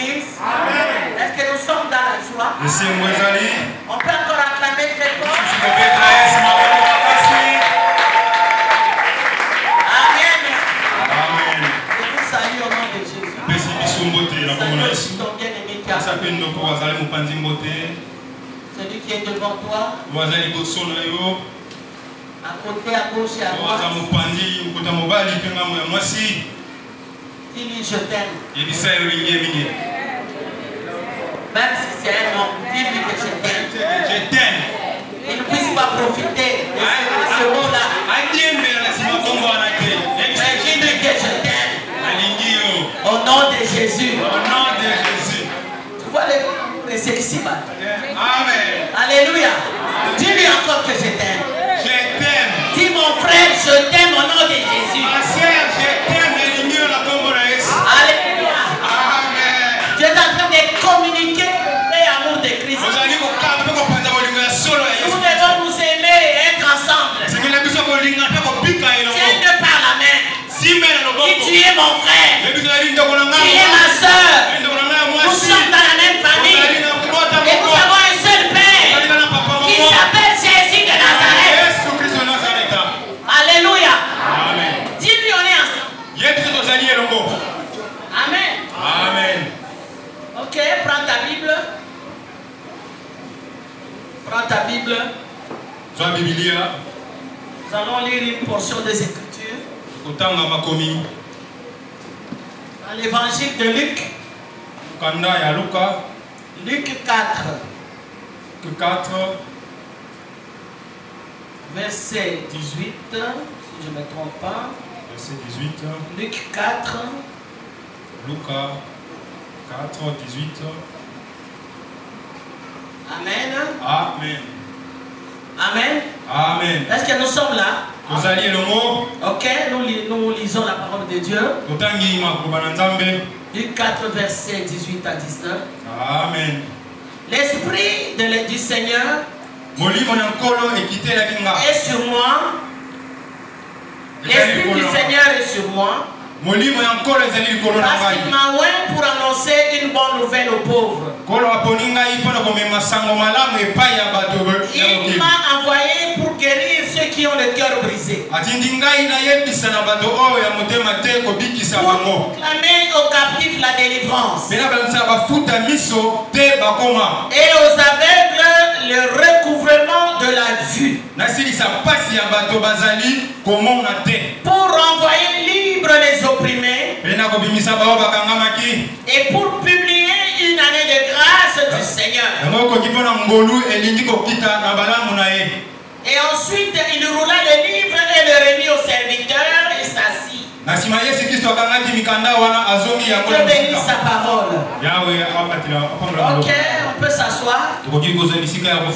l'église? Est-ce que nous sommes dans la joie? On peut encore acclamer très fort? Amen. Je vous salue au nom de Jésus. Salut ton bien-aimé qui a celui qui est devant toi, à côté, à gauche et à droite. Dis-lui je t'aime. Même si c'est un homme, dis-lui que je t'aime. Il ne puisse pas profiter de ce mot-là. Mais dis-lui que je t'aime. Au nom de Jésus. Tu vois c'est ici-bas. Amen. Alléluia. Dis-lui encore que je t'aime. Je t'aime. Dis mon frère, je t'aime au nom de Jésus. Ma soeur, je t'aime. Alléluia. Amen. Tu es en train de communiquer l'amour de Christ. Nous devons nous aimer et être ensemble. Tiens de par la main. Si tu es mon frère, tu es ma soeur, nous sommes dans la même famille. Et nous avons un seul Père qui s'appelle Jésus de Nazareth. Alléluia. Dis-lui on est ensemble. Amen. Amen. Ok, prends ta Bible. Prends ta Bible. Nous allons lire une portion des Écritures. Dans l'évangile de Luc. Luc 4. Verset 18. Si je ne me trompe pas. Verset 18. Luc 4. Luca 4, 18. Amen. Amen. Amen. Amen. Est-ce que nous sommes là? Vous alliez le mot. Ok, nous lisons la parole de Dieu. Luc 4, verset 18 à 19. Amen. L'Esprit du Seigneur est sur moi. L'Esprit du Seigneur est sur moi. Parce qu'il m'a oint pour annoncer une bonne nouvelle aux pauvres. Il m'a envoyé pour guérir ceux qui ont le cœur brisé. Pour clamer aux captifs la délivrance. Et aux aveugles le recouvrement de la vue. Pour renvoyer libre les opprimés. Et pour publier une année de grâce du Seigneur. Et ensuite il roula le livre et le remit au serviteur et s'assit. Que bénisse sa parole. Ok, on peut s'asseoir.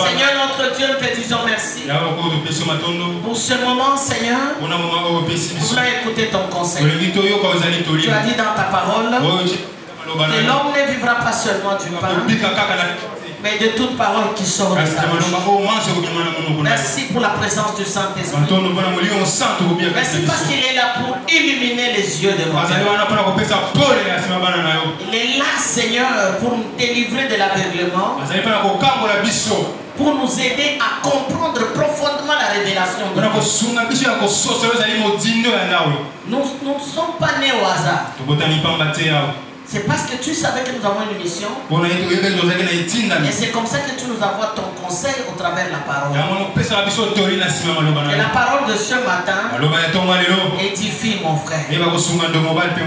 Seigneur notre Dieu, nous te disons merci. Pour ce moment, Seigneur, nous voulons écouter ton conseil. Tu as dit dans ta parole que l'homme ne vivra pas seulement du pain, mais de toute parole qui sort de sa bouche. Merci pour la présence du Saint-Esprit. Merci parce qu'il est là pour illuminer les yeux de nos cœurs. Il est là, Seigneur, pour nous délivrer de l'aveuglement, pour nous aider à comprendre profondément la révélation de Dieu. Nous ne sommes pas nés au hasard. C'est parce que tu savais que nous avons une mission. Et c'est comme ça que tu nous envoies ton conseil au travers de la parole. Et la parole de ce matin édifie mon frère.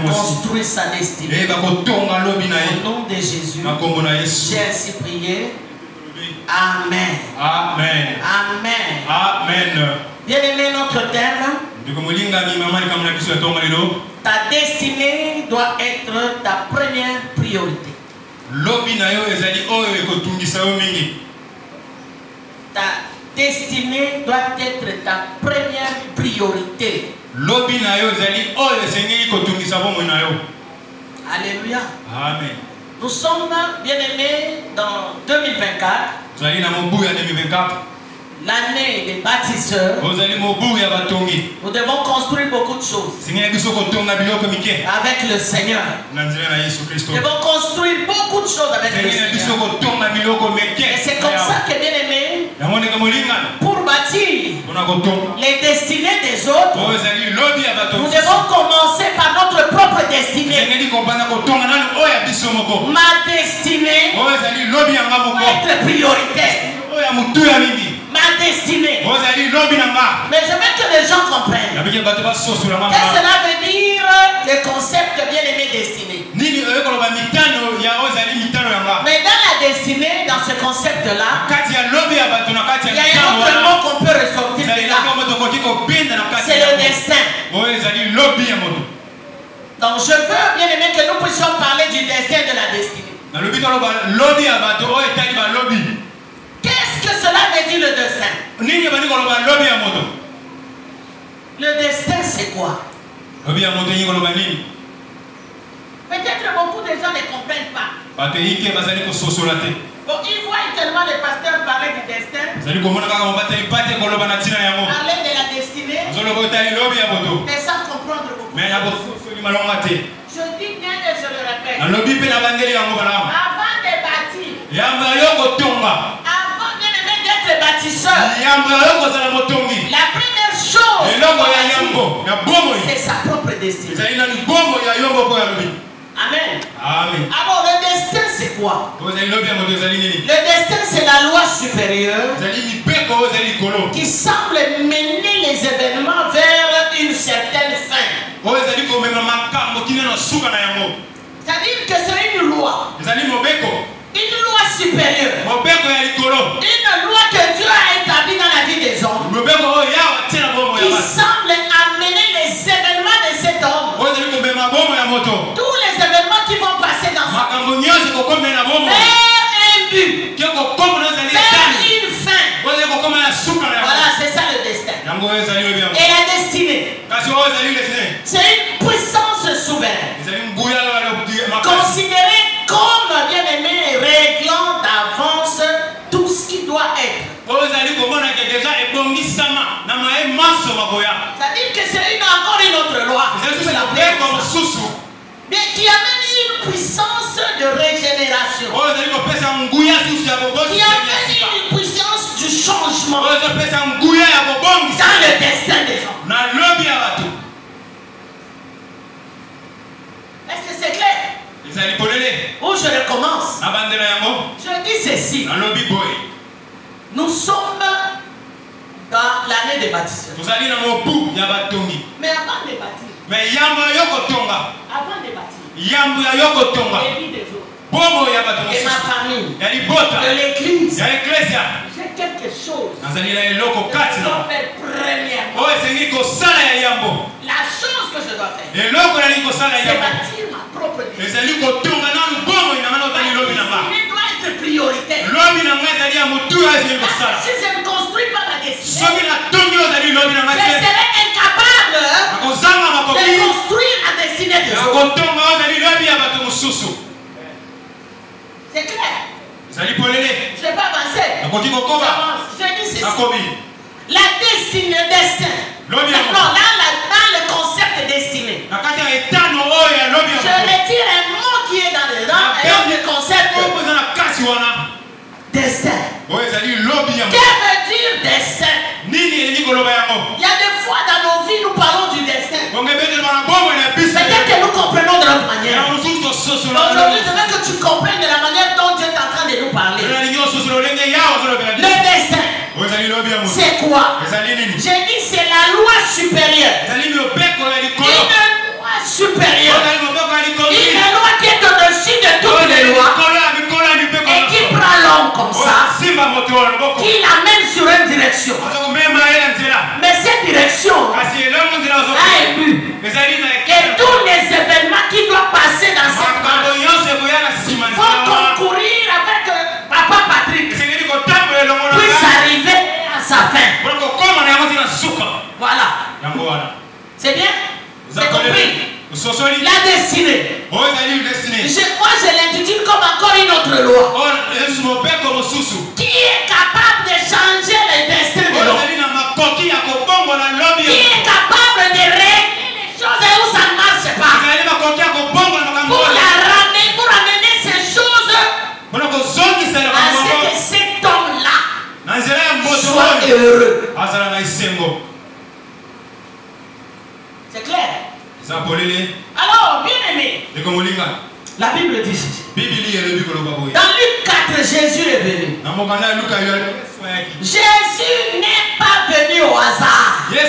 Construit sa destinée. Au nom de Jésus, j'ai ainsi prié. Amen. Amen. Amen. Amen. Bien-aimé, notre thème. Ta destinée doit être ta première priorité. Ta destinée doit être ta première priorité. Alléluia. Amen. Nous sommes, bien-aimés, dans 2024. L'année des bâtisseurs. Nous devons construire beaucoup de choses avec le Seigneur. Nous devons construire beaucoup toutes choses avec le Seigneur. Et c'est comme ça que, bien aimé, pour bâtir les destinées des autres, nous devons commencer par notre propre destinée. Ma destinée doit être prioritaire. Ma destinée. Mais je veux que les gens comprennent. Qu'est-ce que cela veut dire le concept bien aimé destinée? Mais dans la destinée, dans ce concept-là, il y a un autre mot qu'on peut ressortir de là. C'est le destin. Donc je veux bien aimé que nous puissions parler du destin de la destinée. Qu'est-ce que cela veut dire le destin? Le destin c'est quoi? Peut-être beaucoup de gens ne comprennent pas. Bon, ils voient tellement les pasteurs parler du destin, parler de la destinée, mais sans comprendre beaucoup. Je dis bien et je le répète. Avant de bâtir, avant d'être bâtisseur, la première chose, c'est sa propre destinée. Amen. Amen. Alors le destin c'est quoi? Le destin c'est la loi supérieure qui semble mener les événements vers une certaine fin. C'est-à-dire que c'est une loi. Une loi supérieure. Une loi que Dieu a établie dans la vie des hommes. Qui semble amener les événements de cet homme. Tous les événements qui vont passer dans sa vie. Vers un but. Vers une fin. Voilà, c'est ça le destin. Et la destinée. C'est une puissance souveraine. Considérée comme bien aimé, réglant d'avance tout ce qui doit être. C'est-à-dire que c'est encore une autre loi. Mais qui amène une puissance de régénération. Qui amène une puissance du changement dans le destin des gens. Est-ce que c'est clair? Où je recommence. Je dis ceci. Nous sommes dans l'année des bâtisseurs. Mais avant de bâtir, avant de bâtir, les vies des autres, et ma famille, de l'église, j'ai quelque chose que je dois faire premièrement. La chose que je dois faire, c'est bâtir ma propre destinée. Il doit être prioritaire. Si je ne construis pas ma destinée, je serai incapable de construire la destinée des autres. C'est clair. Je ne vais pas avancer. Je dis ceci. La destinée, le destin. Maintenant, dans le concept de destinée, je retire un mot qui est dans le concept destin. Que veut dire destin? Il y a des fois dans nos vies, nous parlons du destin. Peut-être que nous comprenons de notre manière. Aujourd'hui, je veux que tu comprennes de la manière dont Dieu est en train de nous parler. Le destin, c'est quoi? J'ai dit c'est la loi supérieure. Une loi supérieure. Une loi qui est au-dessus de toutes les lois. Et qui prend l'homme comme ça, qui l'amène sur une direction. Mais cette direction a un but. Et tous les événements qui doivent passer dans cette marche vont concourir avec Papa Patrick puisse arriver à sa fin. Voilà. C'est bien? C'est compris? La destinée. Moi je l'intitule comme encore une autre loi. Qui est capable de changer le destin de l'homme? Qui est capable de régler les choses où ça ne marche pas? Pour amener ces choses La Bible dit ceci. Dans Luc 4, Jésus est venu. Jésus n'est pas venu au hasard. Il n'est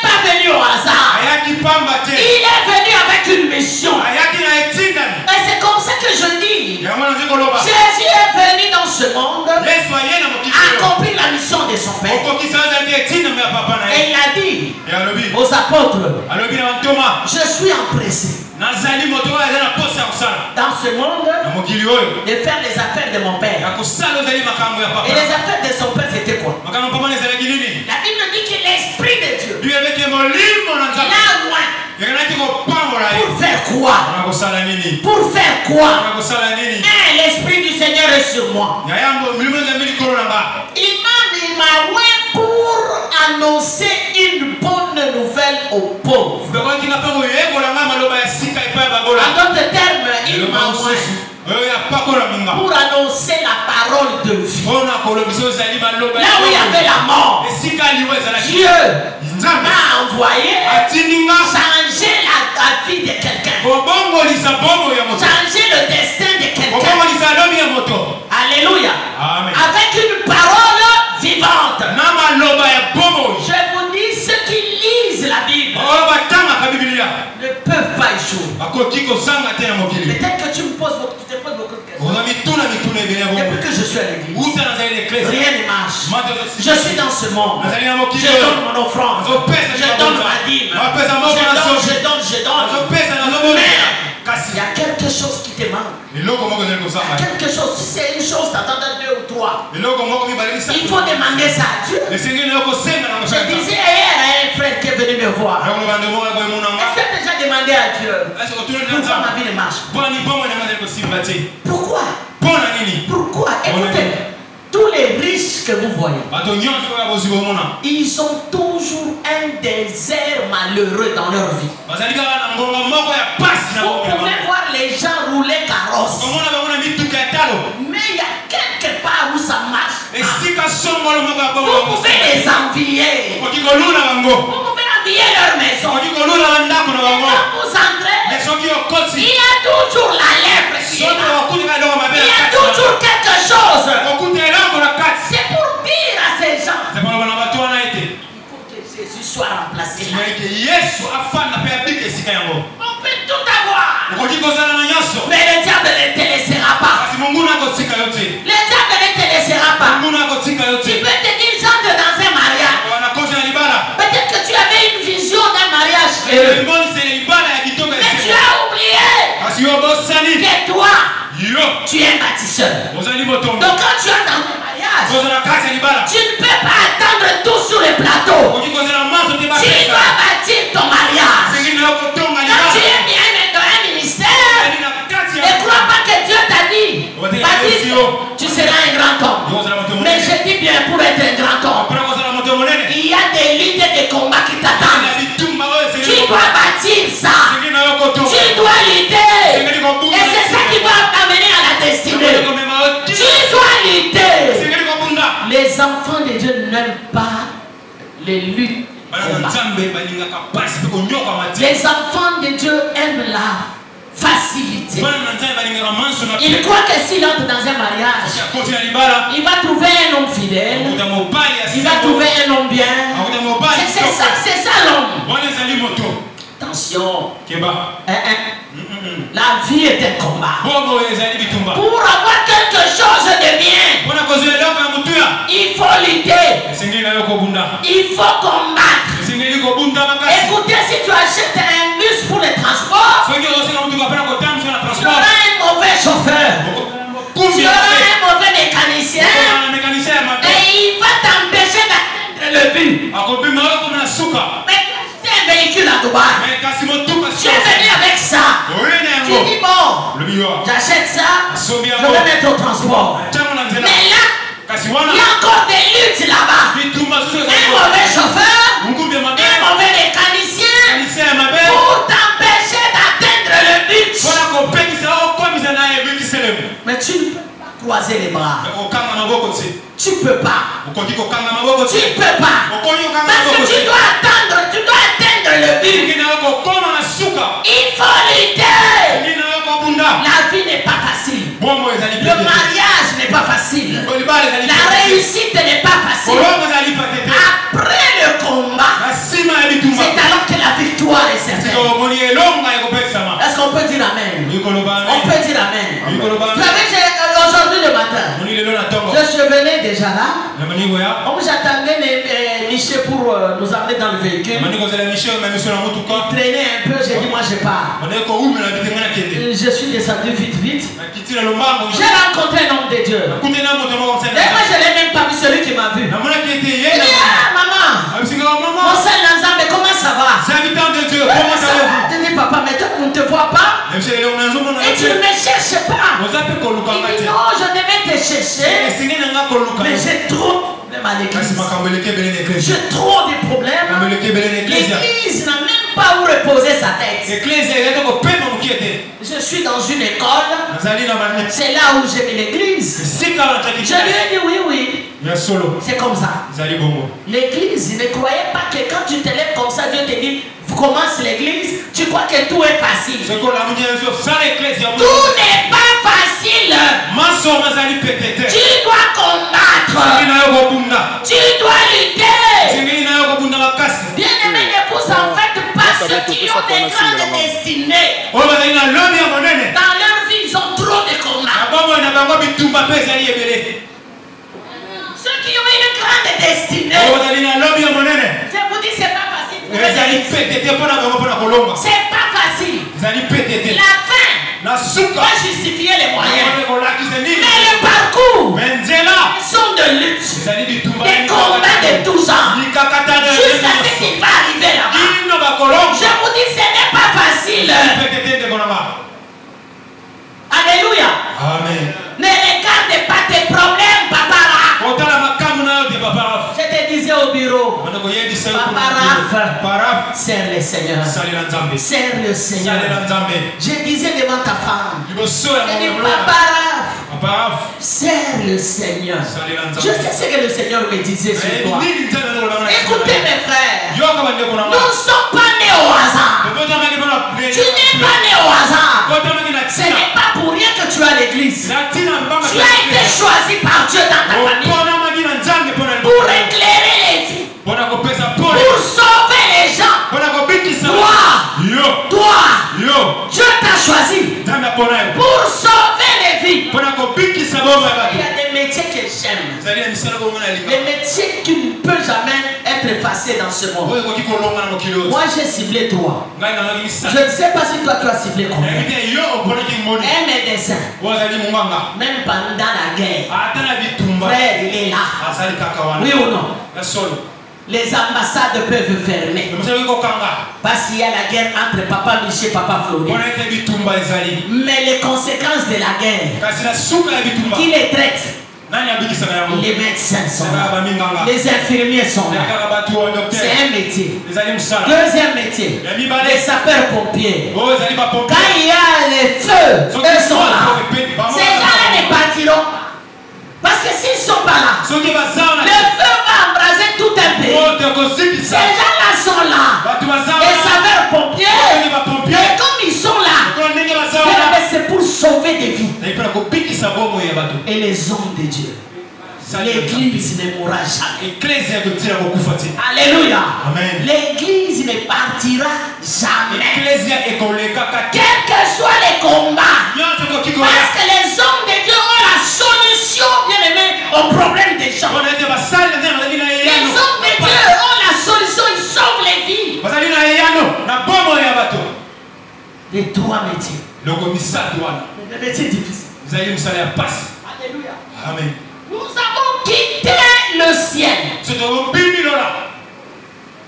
pas venu au hasard. Il est venu avec une mission. Et c'est comme ça que je dis. Jésus est venu dans ce monde accomplir la mission de son Père. Et il a dit aux apôtres, je suis empressé dans ce monde de faire les affaires de mon Père. Et les affaires de son Père, c'était quoi? La Bible dit que l'Esprit de Dieu, là loin, pour faire quoi? Pour faire quoi? L'Esprit du Seigneur est sur moi. Il m'a oué pour annoncer une bonne nouvelle aux pauvres. En d'autres termes, il m'a oué pour annoncer la parole de vie. Là où il y avait la mort, Dieu m'a envoyé changer la vie de quelqu'un, changer le destin de quelqu'un. Alléluia. Amen. Avec une parole vivante. Je vous dis, ceux qui lisent la Bible ne peuvent pas échouer. Peut-être que tu te poses beaucoup de questions. Depuis que je suis à l'église, rien ne marche. Je suis dans ce monde. Je donne mon offrande. Je donne ma dîme. Je donne. Mais il y a quelque chose qui te manque. Il y a quelque chose. Si c'est une chose, t'attends 2 ou 3. Il faut demander ça à Dieu. Je disais hier à un frère qui est venu me voir, est-ce que tu as déjà demandé à Dieu pourquoi ma vie ne marche pas? Pourquoi? Écoutez, tous les riches que vous voyez, ils ont toujours un désert malheureux dans leur vie. Vous pouvez voir les gens rouler carrosse, mais il y a quelque part où ça marche. Vous pouvez les envier. Vous pouvez envier leur maison. Et quand vous entrez, il y a toujours la lèpre qui est là. Il y a toujours quelque chose. C'est pour dire à ces gens, il faut que Jésus soit remplacé là. On peut tout avoir, mais le diable ne te laissera pas. Le diable ne te laissera pas. Tu peux te dire, j'entre dans un mariage. Peut-être que tu avais une vision d'un mariage, mais tu as oublié que toi, tu es un bâtisseur. Donc quand tu es dans un mariage, tu ne peux pas attendre tout sur le plateau. Tu dois bâtir ton mariage. Quand tu es bien dans un ministère, ne crois pas que Dieu t'a dit, tu seras un grand homme. Mais je dis bien, pour être un grand homme, il y a des luttes et des combats qui t'attendent. Tu dois bâtir ça. Tu dois lutter. Et c'est ça qui va t'amener à la destinée. Tu dois lutter. Les enfants de Dieu n'aiment pas les luttes. Les enfants de Dieu aiment la facilité. Il croit que s'il entre dans un mariage, il va trouver un homme fidèle, il va trouver un homme bien. C'est ça l'homme. Attention, la vie est un combat. Pour avoir quelque chose de bien, il faut lutter, il faut combattre. Écoutez, si tu achètes un bus pour le transport, tu auras un mauvais chauffeur, tu auras un mauvais mécanicien, et il va t'empêcher d'atteindre le but. Mais tu as un véhicule à Dubaï, tu es venu avec ça, tu dis bon, j'achète ça, je vais mettre au transport. Mais là, il y a encore des luttes là-bas. Un mauvais chauffeur, un mauvais mécanicien, pour t'empêcher d'atteindre le but. Mais tu ne peux pas croiser les bras. Tu peux pas. Tu peux pas. Parce que tu dois atteindre le but. Il faut lutter. Le mariage n'est pas facile. La réussite n'est pas facile. Après le combat, c'est alors que la victoire est certaine. Est-ce qu'on peut dire amen? On peut dire amen. Vous savez, aujourd'hui le matin, je suis venu déjà là. On j'attendais Michel pour nous amener dans le véhicule. Il traînait un peu, j'ai dit moi je pars. Je suis descendu vite. J'ai rencontré un homme de Dieu. Et moi je ne l'ai même pas vu, celui qui m'a vu. Il dit maman, mon seul Nanzambe, comment ça va? Je dis papa, mais toi on ne te voit pas. Et tu ne me cherches pas. Il dit non, je devais te chercher. Mais j'ai trop de problèmes à l'église. J'ai trop de problèmes. L'église n'a même pas où reposer sa tête. Je suis dans une école. C'est là où j'ai mis l'église. Je lui ai dit oui. C'est comme ça. L'église, ne croyez pas que quand tu te lèves comme ça, Dieu te dit commence l'église, tu crois que tout est facile. Tout n'est pas facile. Tu dois combattre. Tu dois lutter. Bien-aimés, ne vous en faites pas, ceux qui ont des grandes destinées. Dans leur vie, ils ont trop de combats. Ceux qui ont une grande destinée, je vous dis, c'est pas facile. C'est pas facile. La fin va justifier les moyens. Mais le parcours, ils sont de lutte, des combats de tous genres, jusqu'à ce qu'il va arriver là-bas. Je vous dis, ce n'est pas facile. Alléluia. Amen. Ne regarde pas tes problèmes, papa. Je te disais au bureau, Papa, serre le Seigneur. Serre le Seigneur. Je disais devant ta femme, je dis Papa, serre le Seigneur. Je sais ce que le Seigneur me disait sur toi. Écoutez mes frères, nous ne sommes pas nés au hasard. Tu n'es pas né au hasard. Ce n'est pas pour rien que tu as l'église. Tu as été choisi par Dieu dans ta famille pour éclairer les vies, pour sauver les gens. Toi, Dieu t'a choisi pour sauver les vies. Il y a des métiers que j'aime, des métiers qui ne peuvent jamais être effacés dans ce monde. Moi j'ai ciblé toi. Je ne sais pas si toi tu as ciblé combien. Un médecin, même pendant la guerre, frère il est là. Oui ou non? Les ambassades peuvent fermer parce qu'il y a la guerre entre Papa Michel et Papa Flori. Mais les conséquences de la guerre, qui les traite? Les médecins sont là, les infirmiers sont là. C'est un métier. Deuxième métier, les sapeurs-pompiers. Quand il y a les feux, eux sont là. Ces gens-là ne partiront. Parce que s'ils ne sont pas là, le feu va embraser tout un pays. Ces gens-là sont là. Les saveurs-pompiers, et comme ils sont là, c'est pour sauver des vies. Et les hommes de Dieu. L'église ne mourra jamais. Alléluia. L'église ne partira jamais. Quels que soient les combats. Parce que les hommes de Dieu ont la solution, bien aimé, aux problèmes des gens. Les hommes de Dieu ont la solution, ils sauvent les vies. Les trois métiers. Les métiers difficiles. Alléluia. Amen. Nous avons quitté le ciel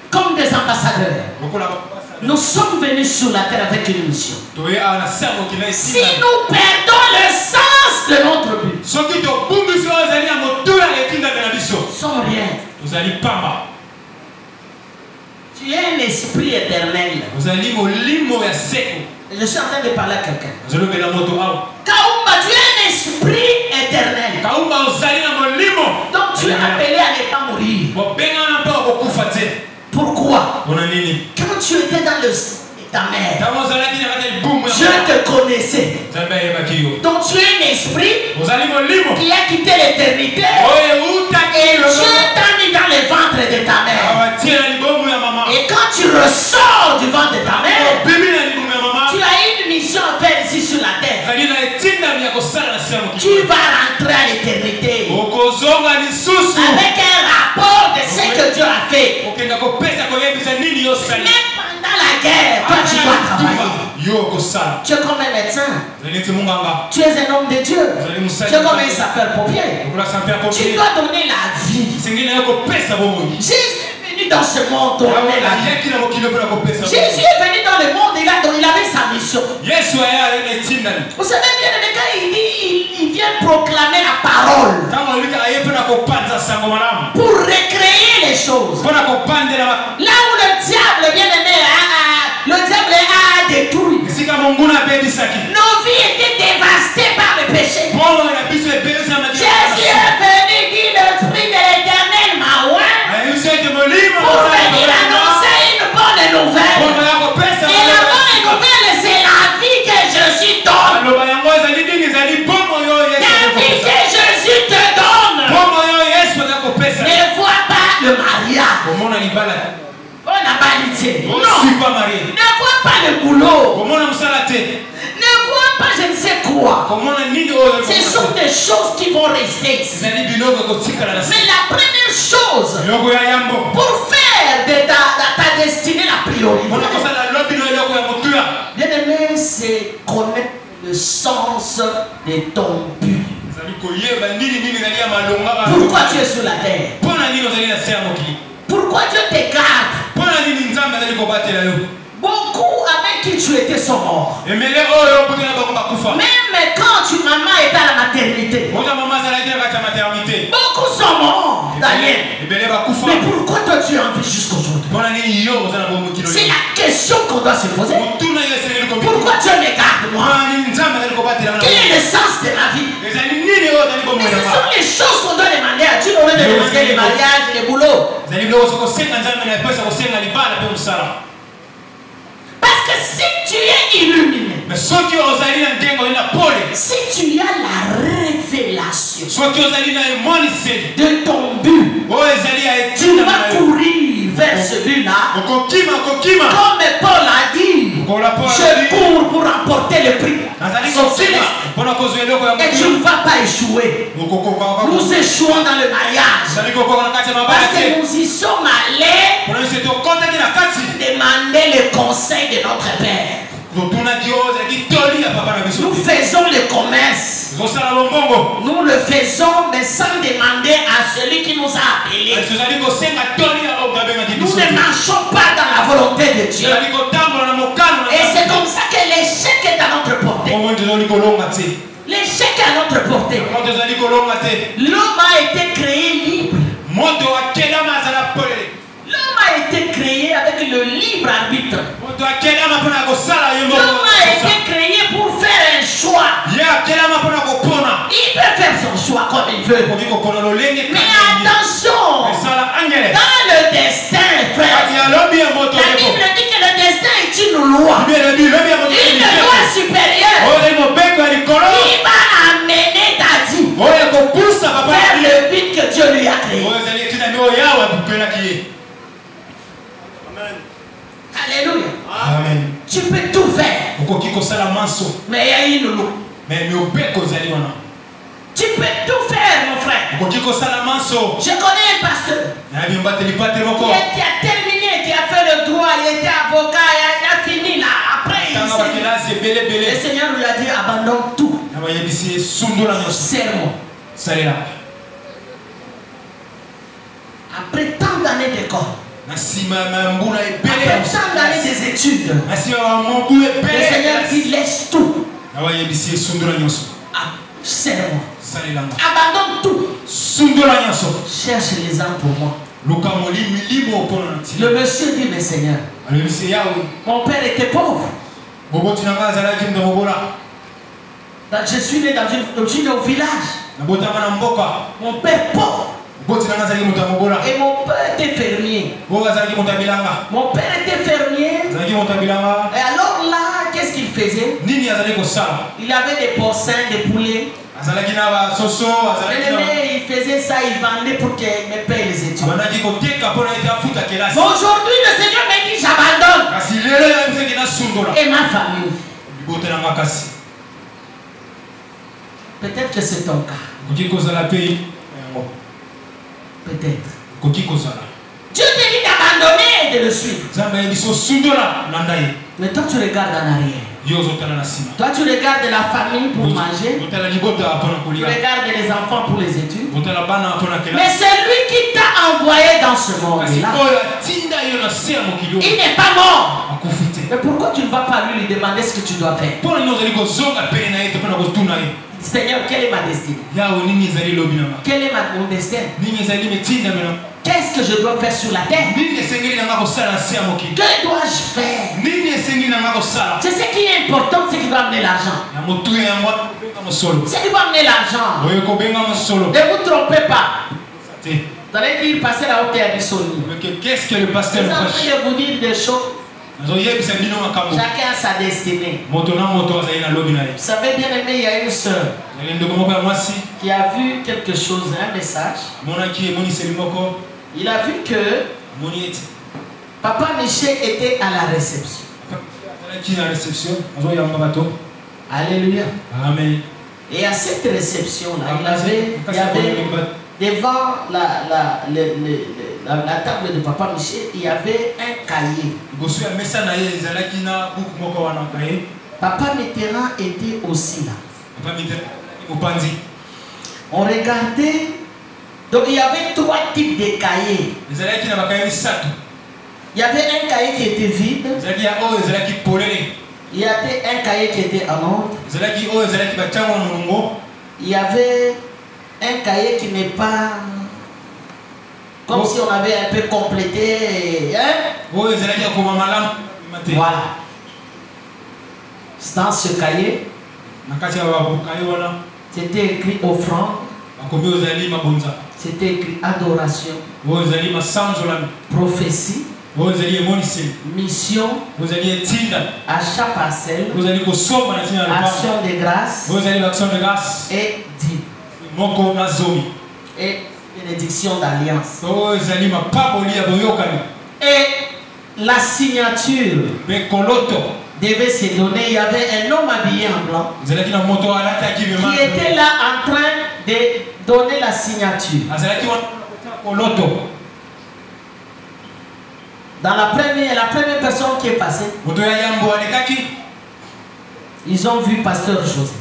comme des ambassadeurs. Nous sommes venus sur la terre avec une mission. Si nous perdons le sens de notre but, nous sommes rien. Tu es un esprit éternel. Je suis en train de parler à quelqu'un. Kaumba, tu es un esprit éternel. Donc tu es appelé à ne pas mourir. Pourquoi? Quand tu étais dans ta mère, Dieu te connaissait. Donc tu es un esprit qui a quitté l'éternité. Et Dieu t'a mis dans le ventre de ta mère. Et quand tu ressors du ventre de ta mère, tu as une mission à faire ici sur la terre. Tu vas rentrer à l'éternité avec un rapport de ce que Dieu a fait. Même pendant la guerre, toi tu dois travailler. Tu es comme un médecin. Tu es un homme de Dieu. Tu es comme un sapeur-pompier. Tu dois donner la vie. Jésus est venu dans ce monde donner la vie. Jésus est venu dans le monde, il avait sa mission. Vous savez bien, quand il dit, il vient proclamer la parole pour recréer les choses. Là où le diable, bien aimé, le diable a détruit. Nos vies étaient dévastées par le péché. Jésus est venu dire l'esprit de l'Éternel m'a oint pour venir annoncer une bonne nouvelle. Et la bonne nouvelle, c'est la vie que Jésus donne. La vie que Jésus te donne. Ne vois pas le mariage. On n'a pas l'idée. Non. Ne vois pas le boulot. Ne vois pas je ne sais quoi. Ce sont des choses qui vont rester ici. Mais la première chose pour faire de ta destinée la priorité, bien aimé, c'est connaître le sens de ton but. Pourquoi tu es sur la terre? Pourquoi Dieu te garde? Beaucoup avec qui tu étais sont morts. Même quand maman était à la maternité, beaucoup sont morts, Daniel. Mais pourquoi toi tu es en vie jusqu'aujourd'hui? C'est la question qu'on doit se poser. Pourquoi Dieu me garde moi? Quel est le sens de ma vie? Mais ce sont les choses qu'on doit demander à Dieu. On doit demander les mariages, les boulots. Parce que si tu es illuminé, si tu as la révélation de ton but, tu vas courir vers ce but-là. Comme Paul a dit, je cours pour remporter le prix. Et tu ne vas pas échouer. Nous échouons dans le mariage parce que nous y sommes allés demander le conseil de notre Père. Nous faisons le commerce. Nous le faisons mais sans demander à celui qui nous a appelés. Nous ne marchons pas dans la volonté de Dieu. Et c'est comme ça que l'échec est à notre portée. L'échec est à notre portée. L'homme a été créé libre. L'homme a été créé avec le libre arbitre. L'homme a été créé pour faire un choix. Il peut faire son choix comme il veut. Mais attention, dans le destin, frère, la Bible dit que le destin est une loi. Une loi supérieure. Il va amener ta vie vers le but que Dieu lui a créé. Alléluia. Amen. Tu peux tout faire. Mais il y a une loi. Tu peux tout faire, mon frère. Je connais un pasteur qui a terminé, qui a fait le droit, il était avocat, il a fini là. Après, le Seigneur lui a dit abandonne tout. Serre-moi. Après tant d'années d'école, après tant d'années des études, le Seigneur dit laisse tout. Serre-moi. Abandonne tout. Cherche les âmes pour moi. Le monsieur dit mais Seigneur, mon père était pauvre. Je suis né au village. Mon père pauvre. Et mon père était fermier. Mon père était fermier. Et alors là, qu'est-ce qu'il faisait? Il avait des porcins, des poulets. Il faisait ça, il vendait pour qu'il me paye les études. Mais aujourd'hui, le Seigneur m'a dit j'abandonne. Et ma famille. Peut-être que c'est ton cas. Peut-être. Dieu te dit d'abandonner et de le suivre. Mais toi tu regardes en arrière. Toi tu regardes la famille pour manger. Tu regardes les enfants pour les études. Mais c'est lui qui t'a envoyé dans ce monde-là. Il n'est pas mort. Mais pourquoi tu ne vas pas lui demander ce que tu dois faire? Seigneur, quelle est ma destinée? Quel est mon destin? Qu'est-ce que je dois faire sur la terre? Que dois-je faire? C'est ce qui est important, c'est qui va amener l'argent. C'est qui va amener l'argent. Ne vous trompez pas. Vous allez dire, passez la hauteur du sonnier. Qu'est-ce que le pasteur vous vous dire des choses. Chacun a sa destinée. Vous savez bien aimé, il y a une soeur qui a vu quelque chose, un message. Il a vu que Papa Michel était à la réception. Alléluia. Amen. Et à cette réception-là, il y avait devant la table de Papa Michel, il y avait un cahier. Papa Mitterrand était aussi là. On regardait. Donc il y avait 3 types de cahiers. Il y avait un cahier qui était vide. Il y avait un cahier qui était en ordre. Il y avait un cahier qui n'est pas... Comme si on avait un peu complété. Hein? Voilà. Dans ce cahier, c'était écrit offrande. C'était écrit adoration. Prophétie. Mission. Achat parcelle. Action de grâce. Et dîme. Et bénédiction d'alliance. Et la signature devait se donner. Il y avait un homme habillé en blanc qui était là en train de donner la signature. Dans la première personne qui est passée, ils ont vu Pasteur José.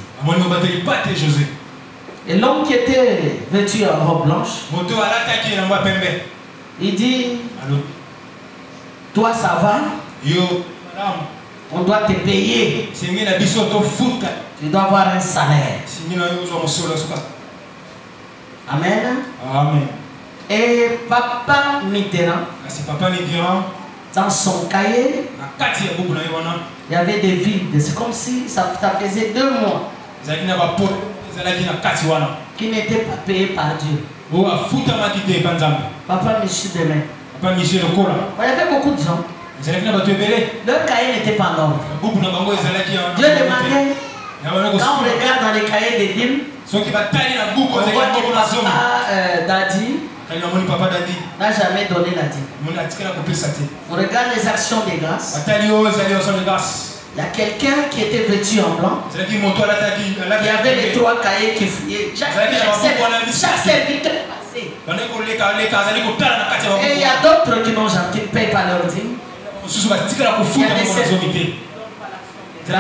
Et l'homme qui était vêtu en robe blanche, il dit, toi ça va? On doit te payer. Tu dois avoir un salaire. Amen. Amen. Et Papa Mitterrand, dans son cahier, il y avait des vides. C'est comme si ça faisait 2 mois qui n'étaient pas payés par Dieu. Papa Michel demain. Il y avait beaucoup de gens. Leur cahier n'était pas en ordre. Dieu demandait, quand on regarde dans les cahiers des dîmes, on voit que Papa Dadi n'a jamais donné la dîme. On regarde les actions des grâces. Il y a quelqu'un qui était vêtu en blanc. Il y avait les 3 cahiers qui fouillaient. Chaque serviteur passait. Et il y a d'autres qui ne payent pas leur dîme. Il y a des serviteurs grâce. Il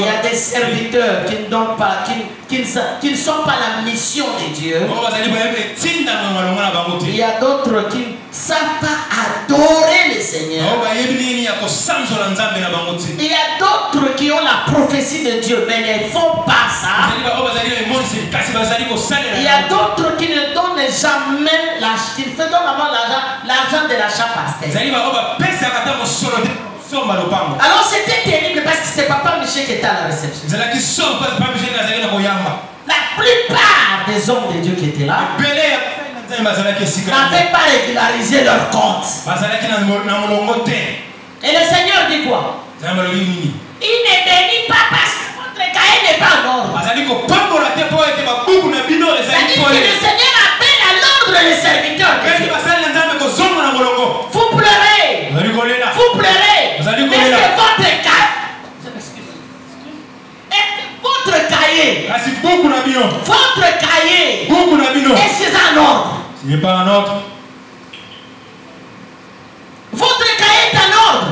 y a des serviteurs qui ne donnent pas, qui ne sont pas la mission de Dieu. Il y a d'autres qui ne savent pas adorer le Seigneur. Il y a d'autres qui ont la prophétie de Dieu, mais ne font pas ça. Il y a d'autres qui ne donnent jamais qui donnent avant l'argent de l'achat pasteur. Alors c'était terrible parce que c'est Papa Michel qui était à la réception. La plupart des hommes de Dieu qui étaient là n'avaient pas régularisé leur compte. Et le Seigneur dit quoi? Il ne bénit pas parce que votre cahier n'est pas en ordre. C'est-à-dire que le Seigneur appelle à l'ordre les serviteurs. Vous pleurez. Vous pleurez. Est-ce que votre cahier, est-ce que c'est en ordre? Il n'est pas en ordre. Votre cahier est en ordre.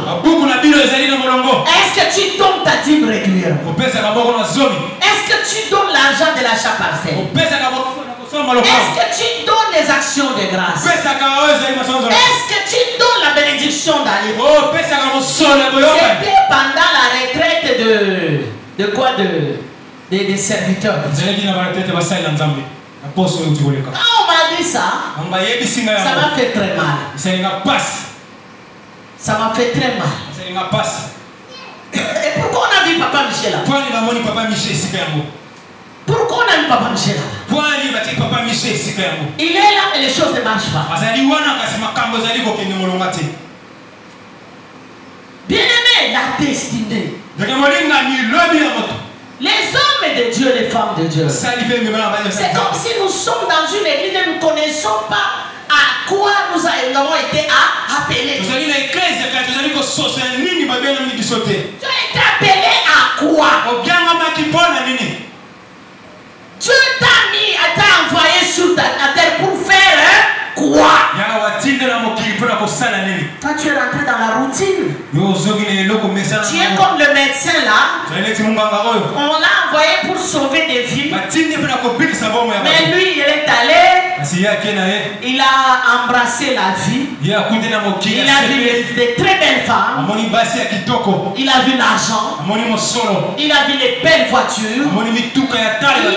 Est-ce que tu donnes ta dîme régulièrement? Est-ce que tu donnes l'argent de l'achat parfait? Est-ce que tu donnes les actions de grâce? Est-ce que tu donnes la bénédiction d'aller? C'était pendant la retraite de quoi? Des serviteurs. Quand on m'a dit ça, ça m'a fait très mal. Ça m'a fait très mal. Et pourquoi on a vu Papa Michel là? Pourquoi on a vu Papa Michel là? Il est là et les choses ne marchent pas. Bien-aimé, la destinée. Les hommes de Dieu, les femmes de Dieu. C'est comme si nous sommes dans une église et nous ne connaissons pas à quoi nous avons été appelés. Tu as été appelé à quoi? Dieu t'a envoyé sur la terre pour faire quoi? Toi, tu es rentré dans la routine. Tu es comme le médecin là. On l'a envoyé pour sauver des vies. Mais lui, il est allé. Il a embrassé la vie. Il a vu de très belles femmes. Il a vu l'argent. Il a vu les belles voitures. Il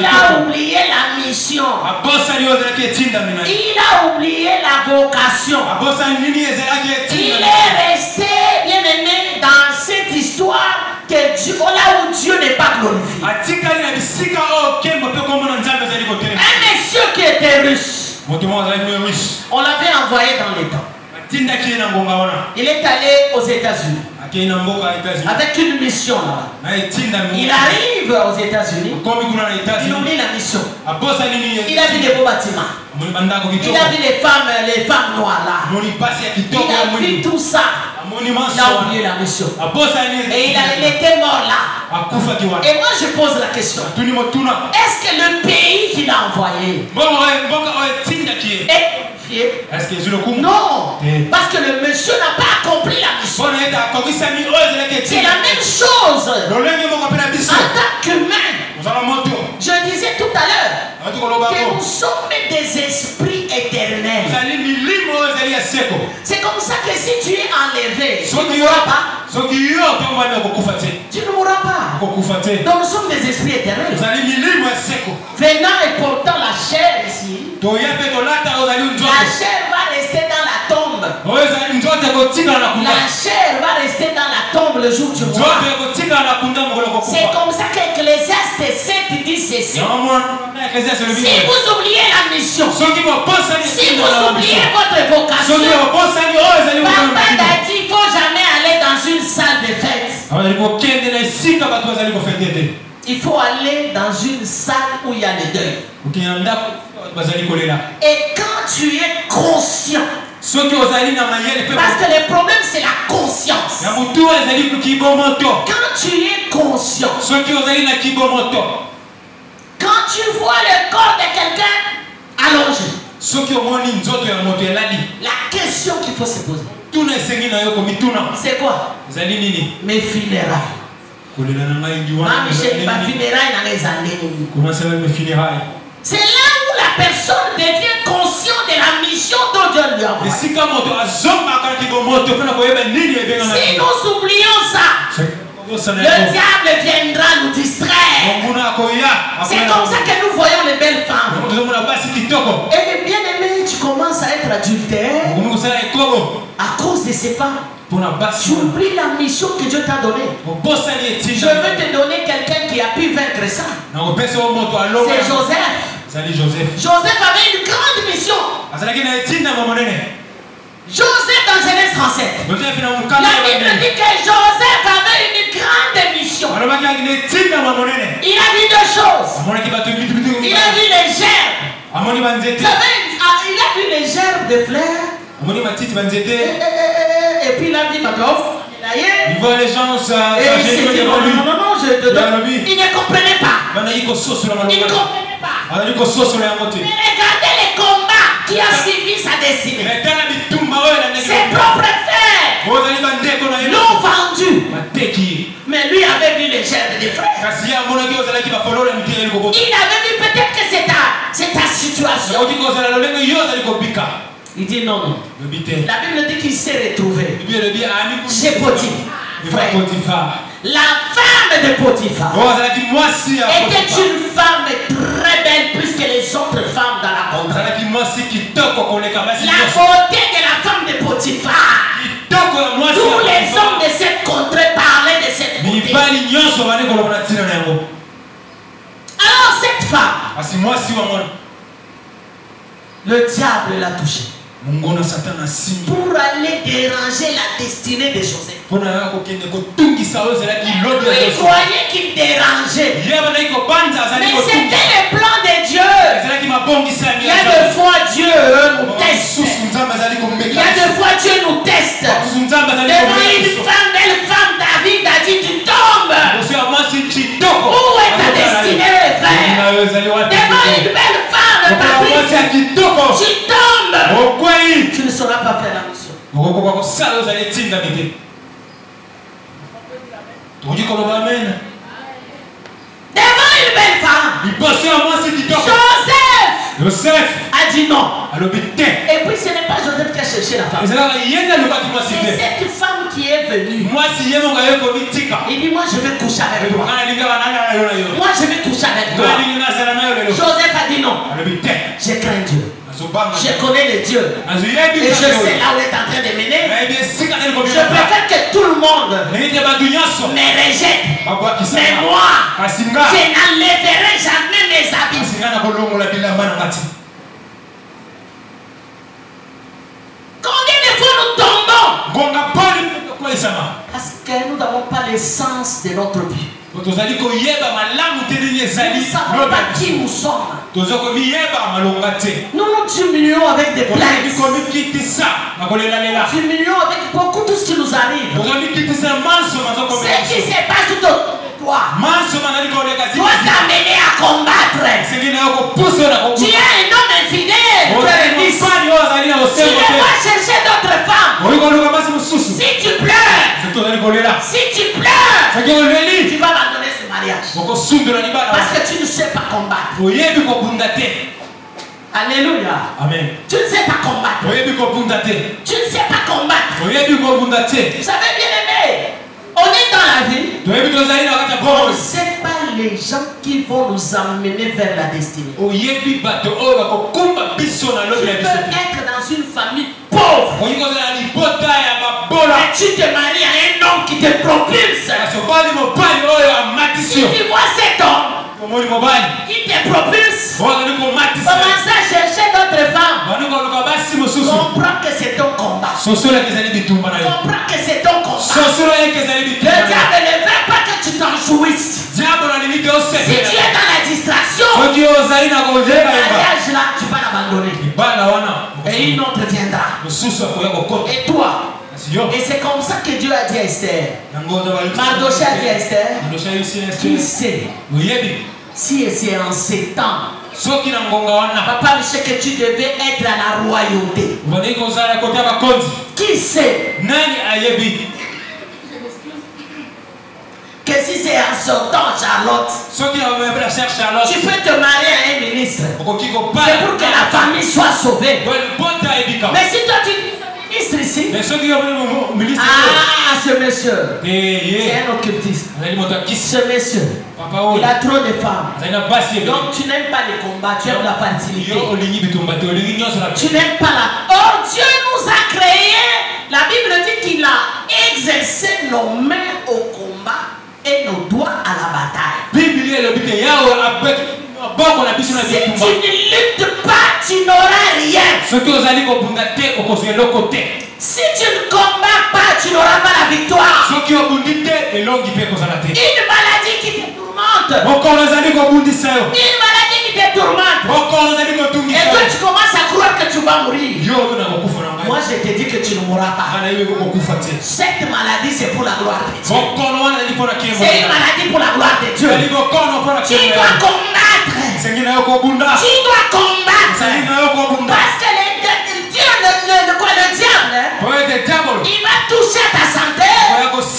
a oublié la mission. Il a oublié la vocation. Il est resté, bien aimé, dans cette histoire que Dieu, là où Dieu n'est pas glorifié. Un monsieur qui était russe, on l'avait envoyé dans les temps. Il est allé aux États-Unis avec une mission là. Il arrive aux États-Unis. Il oublie la mission. Il a vu des beaux bâtiments. Il a vu les femmes noires là. Il a vu tout ça. Il a oublié la mission. Et il était mort là. Et moi je pose la question. Est-ce que le pays qu'il a envoyé est non, parce que le monsieur n'a pas accompli la mission. C'est la même chose en tant qu'humain. Je disais tout à l'heure que nous sommes des esprits éternels. C'est comme ça que si tu es enlevé, tu ne mourras pas. Tu ne mourras pas. Donc nous sommes des esprits éternels. Venant et portant la chair ici, la chair va rester dans la tombe. La chair va rester dans la tombe le jour du mois. C'est comme ça qu'Ecclésiaste 7 dit ceci. Si vous oubliez la mission, si vous oubliez votre vocation, Papa t'a dit il ne faut jamais aller dans une salle de fête. Il faut aller dans une salle où il y a les deuils. Et quand tu es conscient, parce que le problème c'est la conscience. Quand tu es conscient, quand tu vois le corps de quelqu'un allongé, la question qu'il faut se poser, c'est quoi? Mes funérailles. C'est là où la personne devient consciente de la mission dont Dieu lui a envoyé. Si nous oublions ça, le diable viendra nous distraire. C'est comme ça que nous voyons les belles femmes. Et bien aimé, tu commences à être adultère à cause de ces femmes. Tu oublies la mission que Dieu t'a donnée. Je veux te donner quelqu'un qui a pu vaincre ça. C'est Joseph. Joseph avait une grande mission. Joseph dans Genèse 37. La Bible dit que Joseph avait une grande mission. Il a vu deux choses. Il a vu les gerbes. Il a vu les gerbes de fleurs. Et puis il a vu ma offre. Il voit les gens il ne comprenait pas. Il ne comprenait pas. Mais regardez les combats qui a suivi sa destinée. Ses propres frères l'ont vendu. Mais lui avait vu les gerbes des frères. Il avait vu peut-être que c'est ta situation. Il dit non, non. La Bible dit qu'il s'est retrouvé chez Potiphar. La femme de Potiphar était une femme très belle plus que les autres femmes dans la contrée. La beauté de la femme de Potiphar. Tous les hommes de cette contrée parlaient de cette beauté. Alors cette femme, le diable l'a touchée pour aller déranger la destinée de Joseph. Il croyait qu'il dérangeait. Mais c'était le plan de Dieu. Il y a deux fois Dieu nous teste. Il y a deux fois Dieu nous teste. Devant une femme, belle femme, David a dit tu tombes. Où est ta destinée, frère? Devant une belle femme, Patrice, tu tombes. Tu ne sauras pas faire la mission. Devant une belle femme, Joseph a dit non. Et puis ce n'est pas Joseph qui a cherché la femme. C'est cette femme qui est venue. Il dit moi je vais coucher avec toi. Moi je vais coucher avec toi. Joseph a dit non. Je crains Dieu. Je connais le Dieu. Et je sais là où il est en train de mener. Je préfère que tout le monde me rejette. Mais moi, je n'enlèverai jamais mes habits. Combien de fois nous tombons? Parce que nous n'avons pas l'essence de notre vie. Nous ne savons pas qui nous sommes. Nous nous diminuons avec des plaintes. Nous diminuons avec beaucoup tout ce qui nous arrive. Ce qui se passe tout autour de toi doit t'amener à combattre. Tu es un homme infidèle. Tu devras chercher d'autres femmes. Si tu pleures, tu vas abandonner ce mariage. Parce que tu ne sais pas combattre. Alléluia. Amen. Tu ne sais pas combattre. Tu ne sais pas combattre. Vous savez, bien aimé, on est dans la vie. On ne sait pas les gens qui vont nous amener vers la destinée. Tu peux être dans une famille pauvre. Et tu te maries à un homme qui te propulse. Si tu vois cet homme qui te propulse, commence à chercher d'autres femmes. Comprends que c'est ton combat. Comprends que c'est ton combat. Le diable ne veut pas que tu t'en jouisses. Si tu es dans la distraction, le mariage là, tu vas l'abandonner. Et une autre viendra. Et toi? Et c'est comme ça que Dieu a dit à Esther. Mardochée a dit à Esther, qui sait si c'est en ces temps, papa, je sais que tu devais être à la royauté. Qui sait que si c'est en sortant Charlotte, tu peux te marier à un ministre. C'est pour que la famille soit sauvée. Mais si toi tu ministre ici, ah, ce monsieur, c'est un occultiste. Ce monsieur, il a trop de femmes. Donc tu n'aimes pas les combats, tu aimes la fertilité. Tu n'aimes pas la... Or Dieu nous a créés. La Bible dit qu'il a exercé nos mains au combat et nos doigts à la bataille. Si tu ne luttes pas tu n'auras rien. Si tu ne combats pas, tu n'auras pas la victoire. Une maladie qui te tourmente. Une maladie qui te tourmente. Et toi tu commences à croire que tu vas mourir. Moi je te dis que tu ne mourras pas. Cette maladie c'est pour la gloire de Dieu. C'est une maladie pour la gloire de Dieu. Tu dois combattre. Tu dois combattre. Parce que le diable, il va toucher ta santé,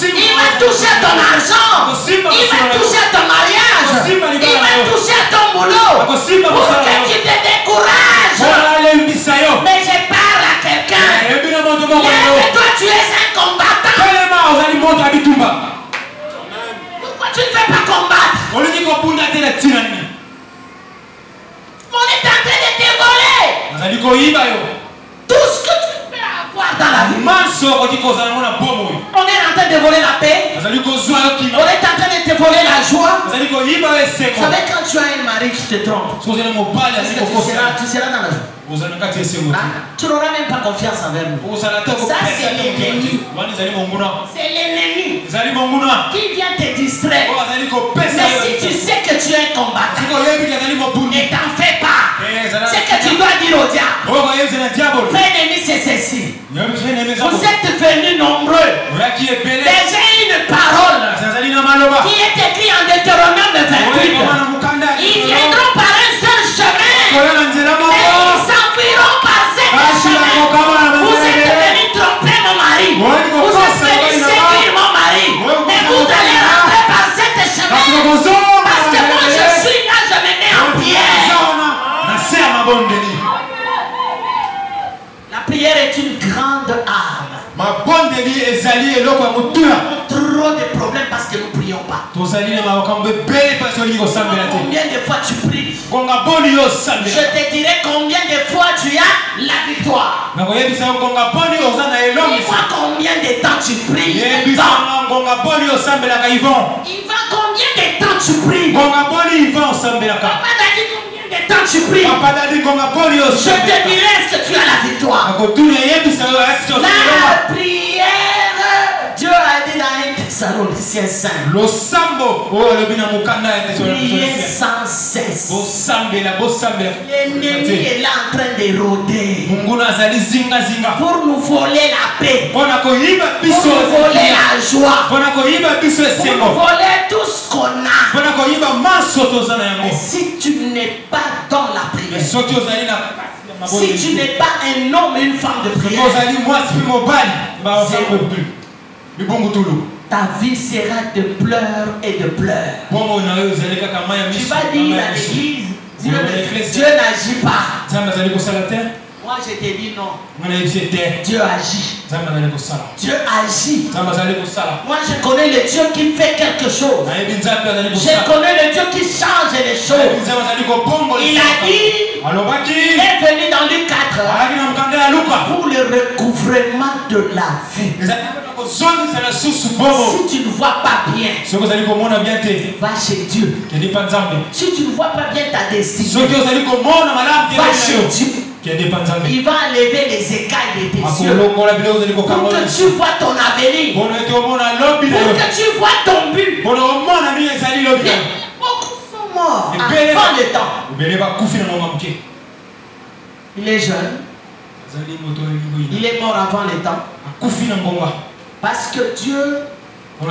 il va toucher ton argent, il va toucher ton mariage, il va toucher ton boulot pour que tu te décourages. Mais je parle à quelqu'un. Lève-toi, tu es un combattant. Pourquoi tu ne fais pas combattre? On est en train de te voler. Tout ce que tu peux avoir dans la vie. On est en train de voler la paix. On est en train de te voler la joie. Vous savez, quand tu as un mari qui te trompe, tu seras dans la joie. Tu n'auras même pas confiance envers nous. Ça c'est l'ennemi. C'est l'ennemi qui vient te distraire. Mais si tu sais que tu es un combattant, ne t'en fais pas. C'est que tu dois dire au diable, frère ennemi c'est ceci. Vous êtes venus nombreux. Mais j'ai une parole qui est écrite en Deutéronome 28. Ils viendront par un seul chemin, mais ils s'enfuiront par sept chemins. Vous êtes venus tromper mon mari, vous êtes venus séduire mon mari, mais vous allez rentrer par sept chemins. Parce que moi je suis là, je me mets en prière. La prière est une grande arme. Trop de problèmes parce que nous ne prions pas. Combien de fois tu pries? Je te dirai combien de fois tu as la victoire. Dis-moi combien de temps tu pries. Il va combien de temps tu pries? Papa t'a dit combien de temps tu pries? Je te dirai est-ce que tu as la victoire. La prière, Dieu a dit dans 1 Thessaloniciens 5. Priez sans cesse. L'ennemi est là en train de rôder pour nous voler la paix, pour nous voler la joie, pour nous voler tout ce qu'on a. Mais si tu n'es pas dans la prière, si tu n'es pas un homme et une femme de prière, ta vie sera de pleurs et de pleurs. Tu vas dire à l'église, Dieu n'agit pas. Moi je te dis non. Dieu agit. Dieu agit. Moi je connais le Dieu qui fait quelque chose. Je connais le Dieu qui change les choses. Il a dit, il est venu dans Luc 4 pour le recouvrement de la vie. Si tu ne vois pas bien, va chez Dieu. Si tu ne vois pas bien ta destinée, va chez Dieu. Il va enlever les écailles de tes yeux pour que tu vois ton avenir, pour que tu vois ton but. Beaucoup sont morts avant le temps. Il est jeune, il est mort avant le temps, parce que Dieu a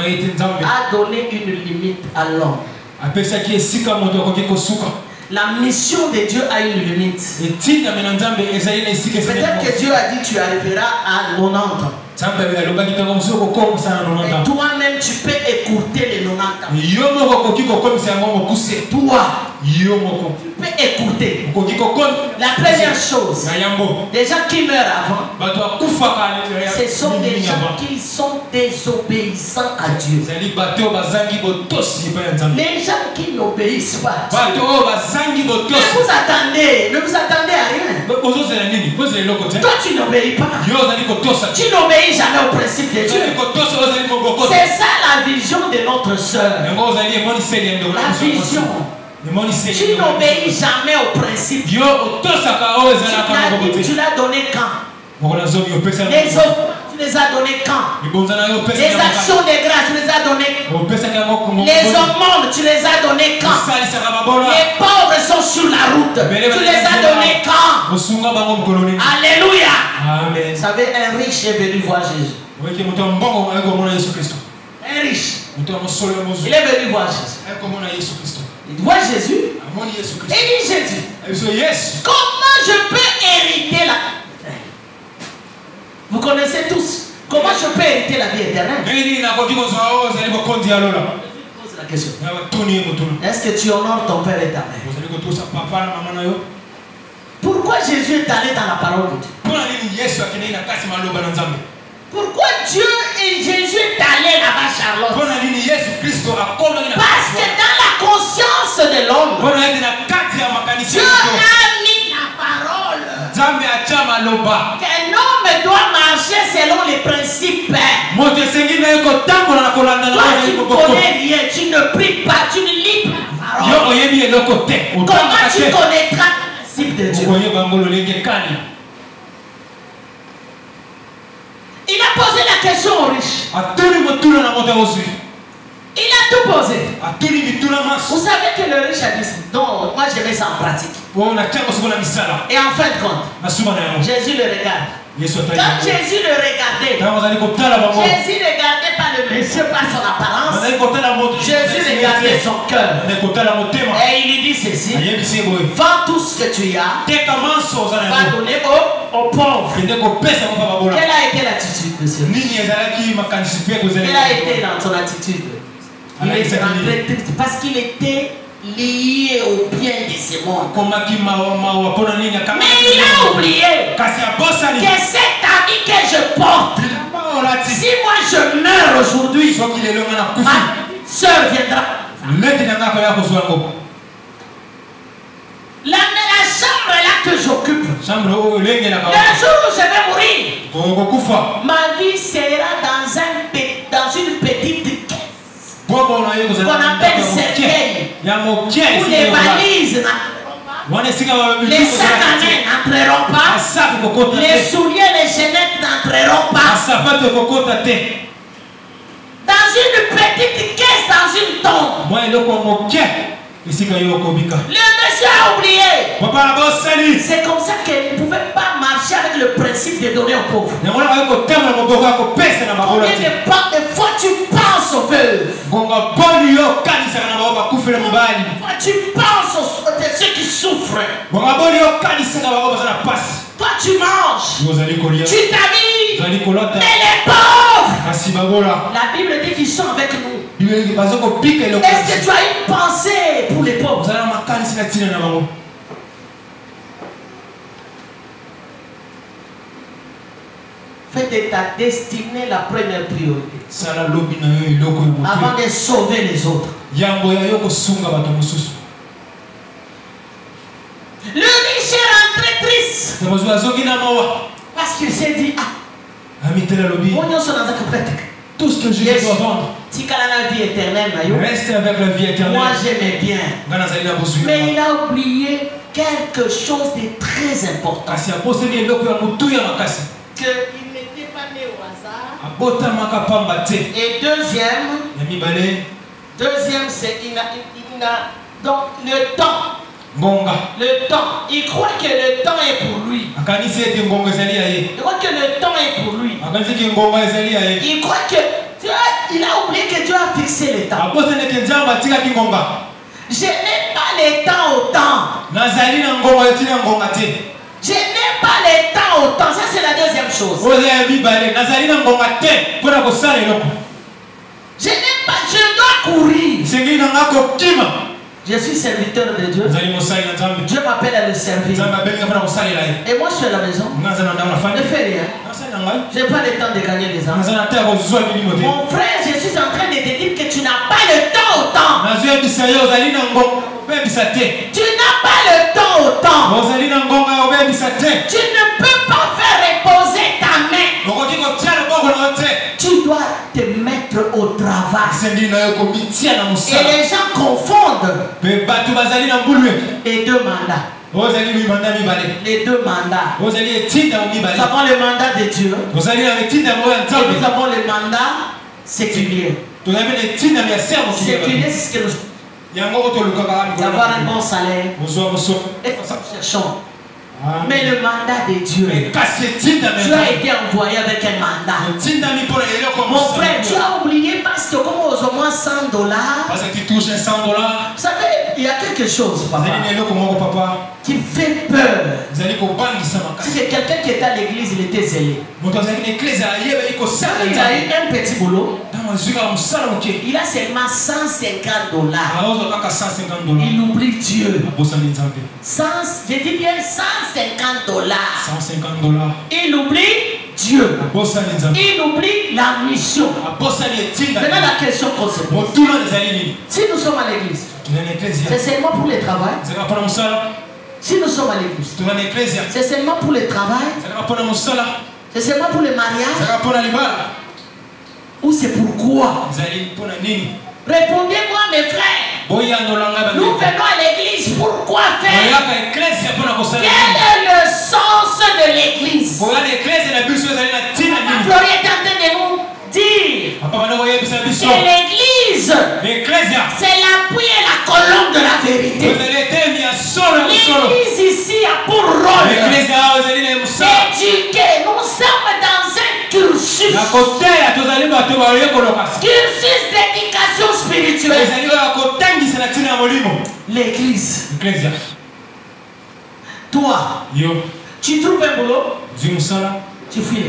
donné une limite à l'homme. La mission de Dieu a une limite. Peut-être que Dieu a dit tu arriveras à 90 ans. Et toi-même tu peux écourter les 90 ans. Toi, tu peux écourter. La première chose, des gens qui meurent avant, ce sont des gens qui sont désobéissants à Dieu. Les gens qui n'obéissent pas à Dieu, ne vous attendez à rien. Toi tu n'obéis pas. Tu n'obéis jamais au principe de Dieu. C'est ça la vision de notre soeur. La vision. Tu n'obéis jamais au principe. Tu l'as donné quand? Les offres, tu les as données quand? Les actions de grâce, tu les as données. Les aumônes, tu les as données quand? Les pauvres sont sur la route, tu les as données quand? Alléluia. Vous savez, un riche est venu voir Jésus. Un riche. Il est venu voir Jésus. Il voit Jésus. Et il dit Jésus, comment je peux hériter la... Vous connaissez tous. Comment je peux hériter la vie éternelle? Pose la question. Est-ce que tu honores ton Père et ta mère? Pourquoi Jésus est allé dans la parole de Dieu? Pourquoi Dieu et Jésus est allé là-bas, Charlotte? Parce que dans la conscience de l'homme, Dieu a mis la parole. Qu'un homme doit marcher selon les principes. Toi, tu ne connais rien, tu ne pries pas, tu ne lis pas la parole. Comment tu connaîtras le principe de Dieu? Il a posé la question au riche. Il a tout posé. Vous savez que le riche a dit non, moi je mets ça en pratique. Et en fin de compte, Jésus le regarde. Quand Jésus le regardait, Jésus ne regardait pas le monsieur par son apparence. Jésus regardait son cœur. Et il lui dit ceci: vends tout ce que tu as, va donner aux pauvres. Quelle a été l'attitude de ce riche? Quelle a été dans son attitude? Il est rentré triste parce qu'il était lié au bien de ce monde. Mais il a oublié que cet habit que je porte, si moi je meurs aujourd'hui, ma soeur viendra. La chambre là que j'occupe, le jour où je vais mourir, ma vie sera dans une petite caisse qu'on appelle cercueil, où les valises, les sacs à main n'entreront pas, les souliers, les chaînettes n'entreront pas. Dans une petite caisse, dans une tombe. Le monsieur a oublié. C'est comme ça qu'il ne pouvait pas marcher avec le principe de donner aux pauvres. Combien de fois tu penses aux veuves? Tu penses à ceux qui souffrent. Toi tu manges, tu t'habilles, mais les pauvres, la Bible dit qu'ils sont avec nous. Est-ce que tu as une pensée pour les pauvres? Fais de ta destinée la première priorité avant de sauver les autres. Le riche est rentré triste parce qu'il s'est dit tout ce que je dois vendre, reste avec la vie éternelle. Moi j'aimais bien, mais il a oublié quelque chose de très important, qu'il n'était pas né au hasard. Et deuxième c'est donc le temps. Le temps, il croit que le temps est pour lui. Il croit que le temps est pour lui. Il croit que il a oublié que Dieu a fixé le temps. Je n'ai pas le temps au temps. Je n'ai pas le temps au temps. Ça c'est la deuxième chose. Je n'ai pas, je dois courir. Je suis serviteur de Dieu. Dieu m'appelle à le servir. Et moi je suis à la maison. Ne fais rien. Je n'ai pas le temps de gagner des âmes. Mon frère, je suis en train de te dire que tu n'as pas le temps au temps. Tu n'as pas le temps au temps. Tu ne peux pas faire reposer ta main. Tu dois te mettre au travail. travail. Et les gens confondent les deux mandats. Les deux mandats. Nous avons le mandat de Dieu. Et nous avons le mandat séculier. Séculier, c'est ce que nous d'avoir un bon salaire. Et nous cherchons. Mais le mandat de Dieu, tu as été envoyé avec un mandat. Mon frère, tu as oublié parce que comme aux au moins $100, parce que tu touches $100, vous savez, il y a quelque chose, papa, qui fait peur. C'est que quelqu'un qui était à l'église, il était zélé. Il a eu un petit boulot. Il a seulement $150. Il oublie Dieu. J'ai dit bien $150. Il oublie Dieu. Il oublie la mission. Maintenant la question qu'on se pose. Si nous sommes à l'église, c'est seulement pour le travail. Si nous sommes à l'église, c'est seulement pour le travail. C'est seulement pour le mariage. Ou c'est pourquoi? Répondez-moi mes frères. Nous venons à l'église, pourquoi faire? Quel est le sens de l'église? Florian est en train de nous dire que l'église, c'est l'appui et la colonne de la vérité. L'église ici a pour rôle d'éduquer. Nous sommes dans un cursus d'éducation spirituelle. L'église. Toi, tu trouves un boulot, tu fuis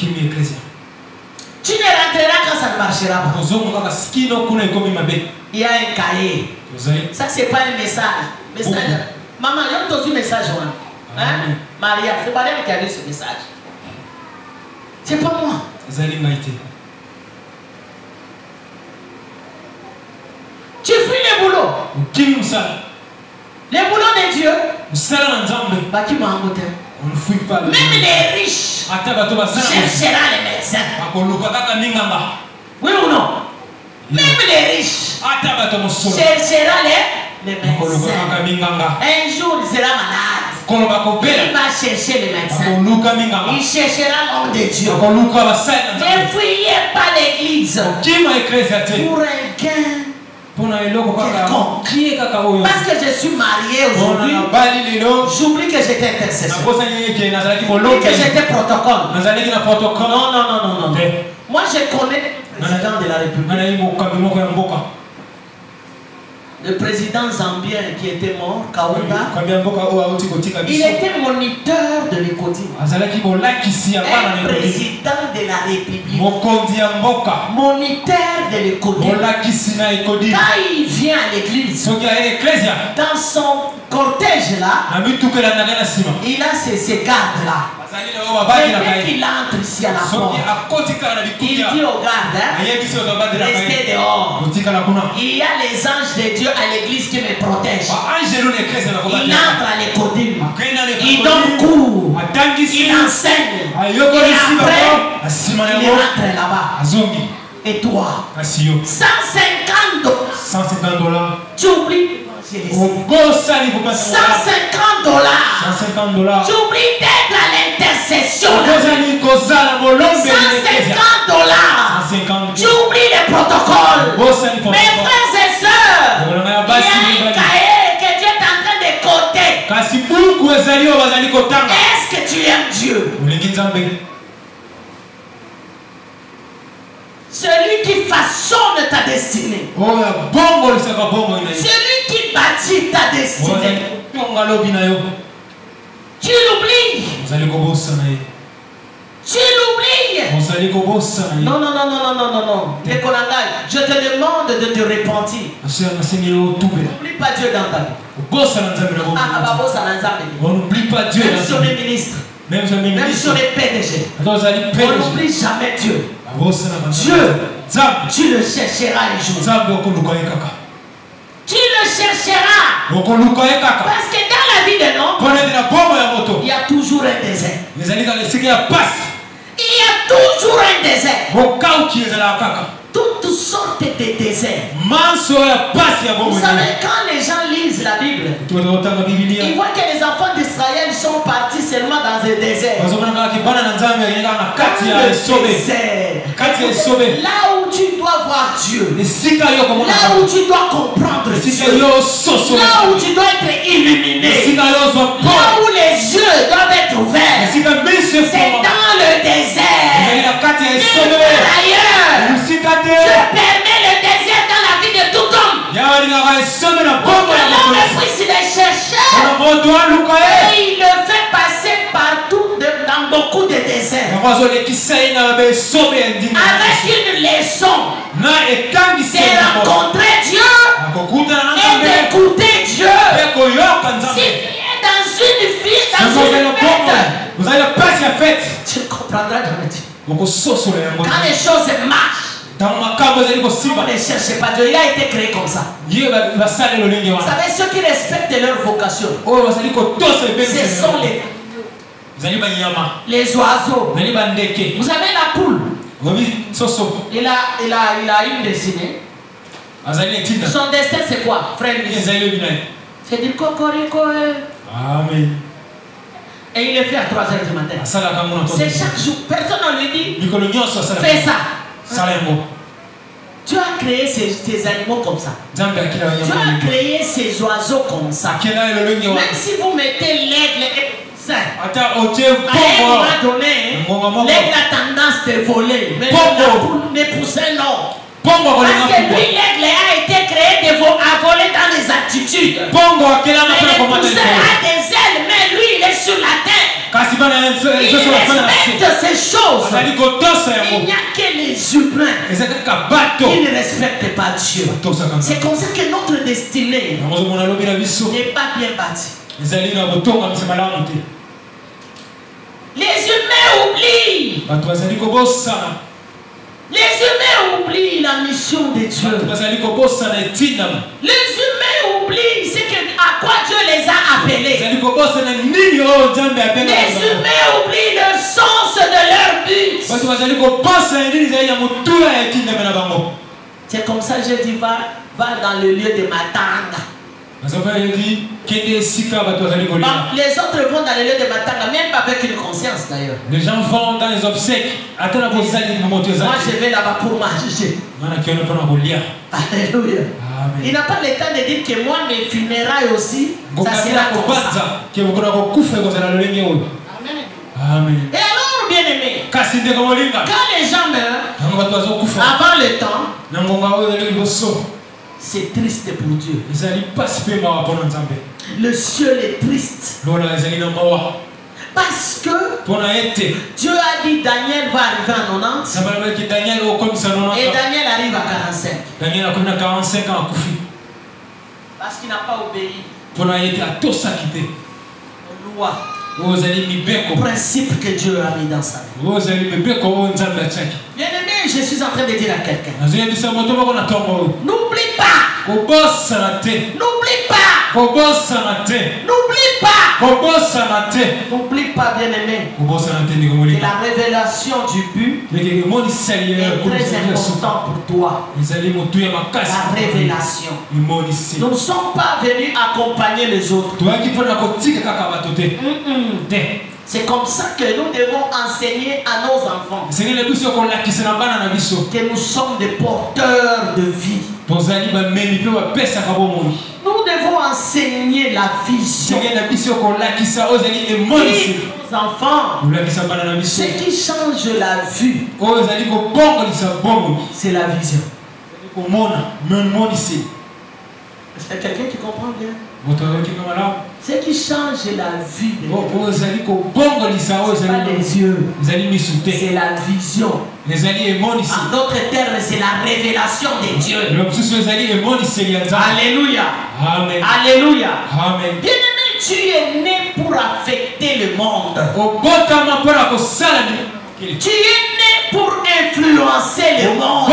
l'église. Tu ne rentreras quand ça ne marchera pas. Il y a un cahier. Ça, c'est pas un message. Maman, il y a un message. Hein? Maria, c'est pas elle qui a lu ce message. C'est pas moi. Tu fuis le boulot. Le boulot de Dieu. On ne fuit pas. Même les riches cherchera les médecins. Oui ou non? Même les riches cherchera les médecins. Un jour il sera malade. Il va chercher les médecins. Il cherchera l'homme de Dieu. Ne fuyez pas l'église pour un gain. Parce que je suis marié aujourd'hui, j'oublie que j'étais intercesseur et que j'étais protocole. Non. Moi je connais le président de la République. Le président zambien qui était mort, Kaunda, il était moniteur de l'Écodie. Un président de la République. Moniteur de l'Écodie. Quand il vient à l'église, dans son cortège là, il a ces gardes là. Dès qu'il entre ici à la porte, il dit aux gardes, restez dehors. Il y a les anges de Dieu à l'église qui me protègent. Il entre à l'école, il donne cours, il enseigne, et après il rentre là-bas. Et toi, $150. Tu oublies $150. Tu oublies d'être à l'intercession. $150. Tu oublies les protocoles. Mes frères et sœurs, il y a un cahier que Dieu est en train de coter. Est-ce que tu aimes Dieu? Celui qui façonne ta destinée. Celui qui bâtit ta destinée. Tu l'oublies. Tu l'oublies. Non. Je te demande de te repentir. N'oublie pas Dieu dans ta vie. On n'oublie pas Dieu. Même sur les ministres. Même sur les PDG. On n'oublie jamais Dieu. Dieu, tu le chercheras un jour. Tu le chercheras. Parce que dans la vie de l'homme, il y a toujours un désert. Il y a toujours un désert. Toutes sortes de des déserts. Vous savez, quand les gens lisent la Bible, ils voient que les enfants d'Israël sont partis seulement dans le désert. Là où tu dois voir Dieu, là où tu dois comprendre Dieu, là où tu dois être illuminé, là où les yeux doivent être ouverts, c'est dans le désert. Ailleurs, Dieu permet le désert dans la vie de tout homme. Pour que l'homme puisse les chercher. Et il le fait passer partout dans beaucoup de déserts. Avec une leçon. C'est rencontrer Dieu et d'écouter Dieu. Si tu es dans une vie, dans une fête, tu comprendras jamais. Quand les choses marchent, on ne cherche pas Dieu. Il a été créé comme ça. Vous savez, ceux qui respectent leur vocation, ce sont les oiseaux. Vous avez la poule. Il a une destinée. Son destin c'est quoi, frère? C'est dire cocorico. Amen. Et il le fait à 3h du matin. C'est chaque jour. Personne ne lui dit fais ça. Tu as créé tes animaux comme ça. Tu as créé ces oiseaux comme ça. Même si vous mettez l'aigle et à un moment donné, l'aigle a tendance de voler. Mais les poussins non. Parce que lui, l'aigle a été créé à voler dans les attitudes. Mais le poussin a des ailes, mais lui, il est sur la terre. Il respecte ces choses. Il n'y a que les humains qui ne respectent pas Dieu. C'est comme ça que notre destinée n'est pas bien bâtie. Les humains oublient. Les humains oublient la mission de Dieu. Les humains oublient ce à quoi Dieu les a appelés. Les humains oublient le sens de leur but. C'est comme ça que je dis va dans le lieu de matanga. Les autres vont dans le lieu de matanga, même pas avec une conscience d'ailleurs. Les gens vont dans les obsèques. Moi je vais là-bas pour marcher. Alléluia. Il n'a pas le temps de dire que moi mes funérailles aussi, ça sera comme ça. Amen. Et alors bien aimé, quand les gens meurent avant le temps, c'est triste pour Dieu. Le ciel est triste. Parce que Dieu a dit Daniel va arriver à 90 et Daniel arrive à 45. Parce qu'il n'a pas obéi aux lois, aux principes que Dieu a mis dans sa vie. Bien aimé, je suis en train de dire à quelqu'un, n'oublie pas. N'oublie pas. N'oublie pas, bien aimé, que la révélation du but est très importante pour toi. La révélation. Nous ne sommes pas venus accompagner les autres. C'est comme ça que nous devons enseigner à nos enfants que nous sommes des porteurs de vie. Nous devons enseigner la vision. Nos enfants, ce qui change la vue, c'est la vision. Est-ce qu'il y a quelqu'un qui comprend bien? Ce qui change la vue, c'est pas les yeux, c'est la vision. En d'autres termes, c'est la révélation de Dieu. Alléluia. Amen. Alléluia. Amen. Bien-aimé, tu es né pour affecter le monde. Tu es né pour influencer le monde.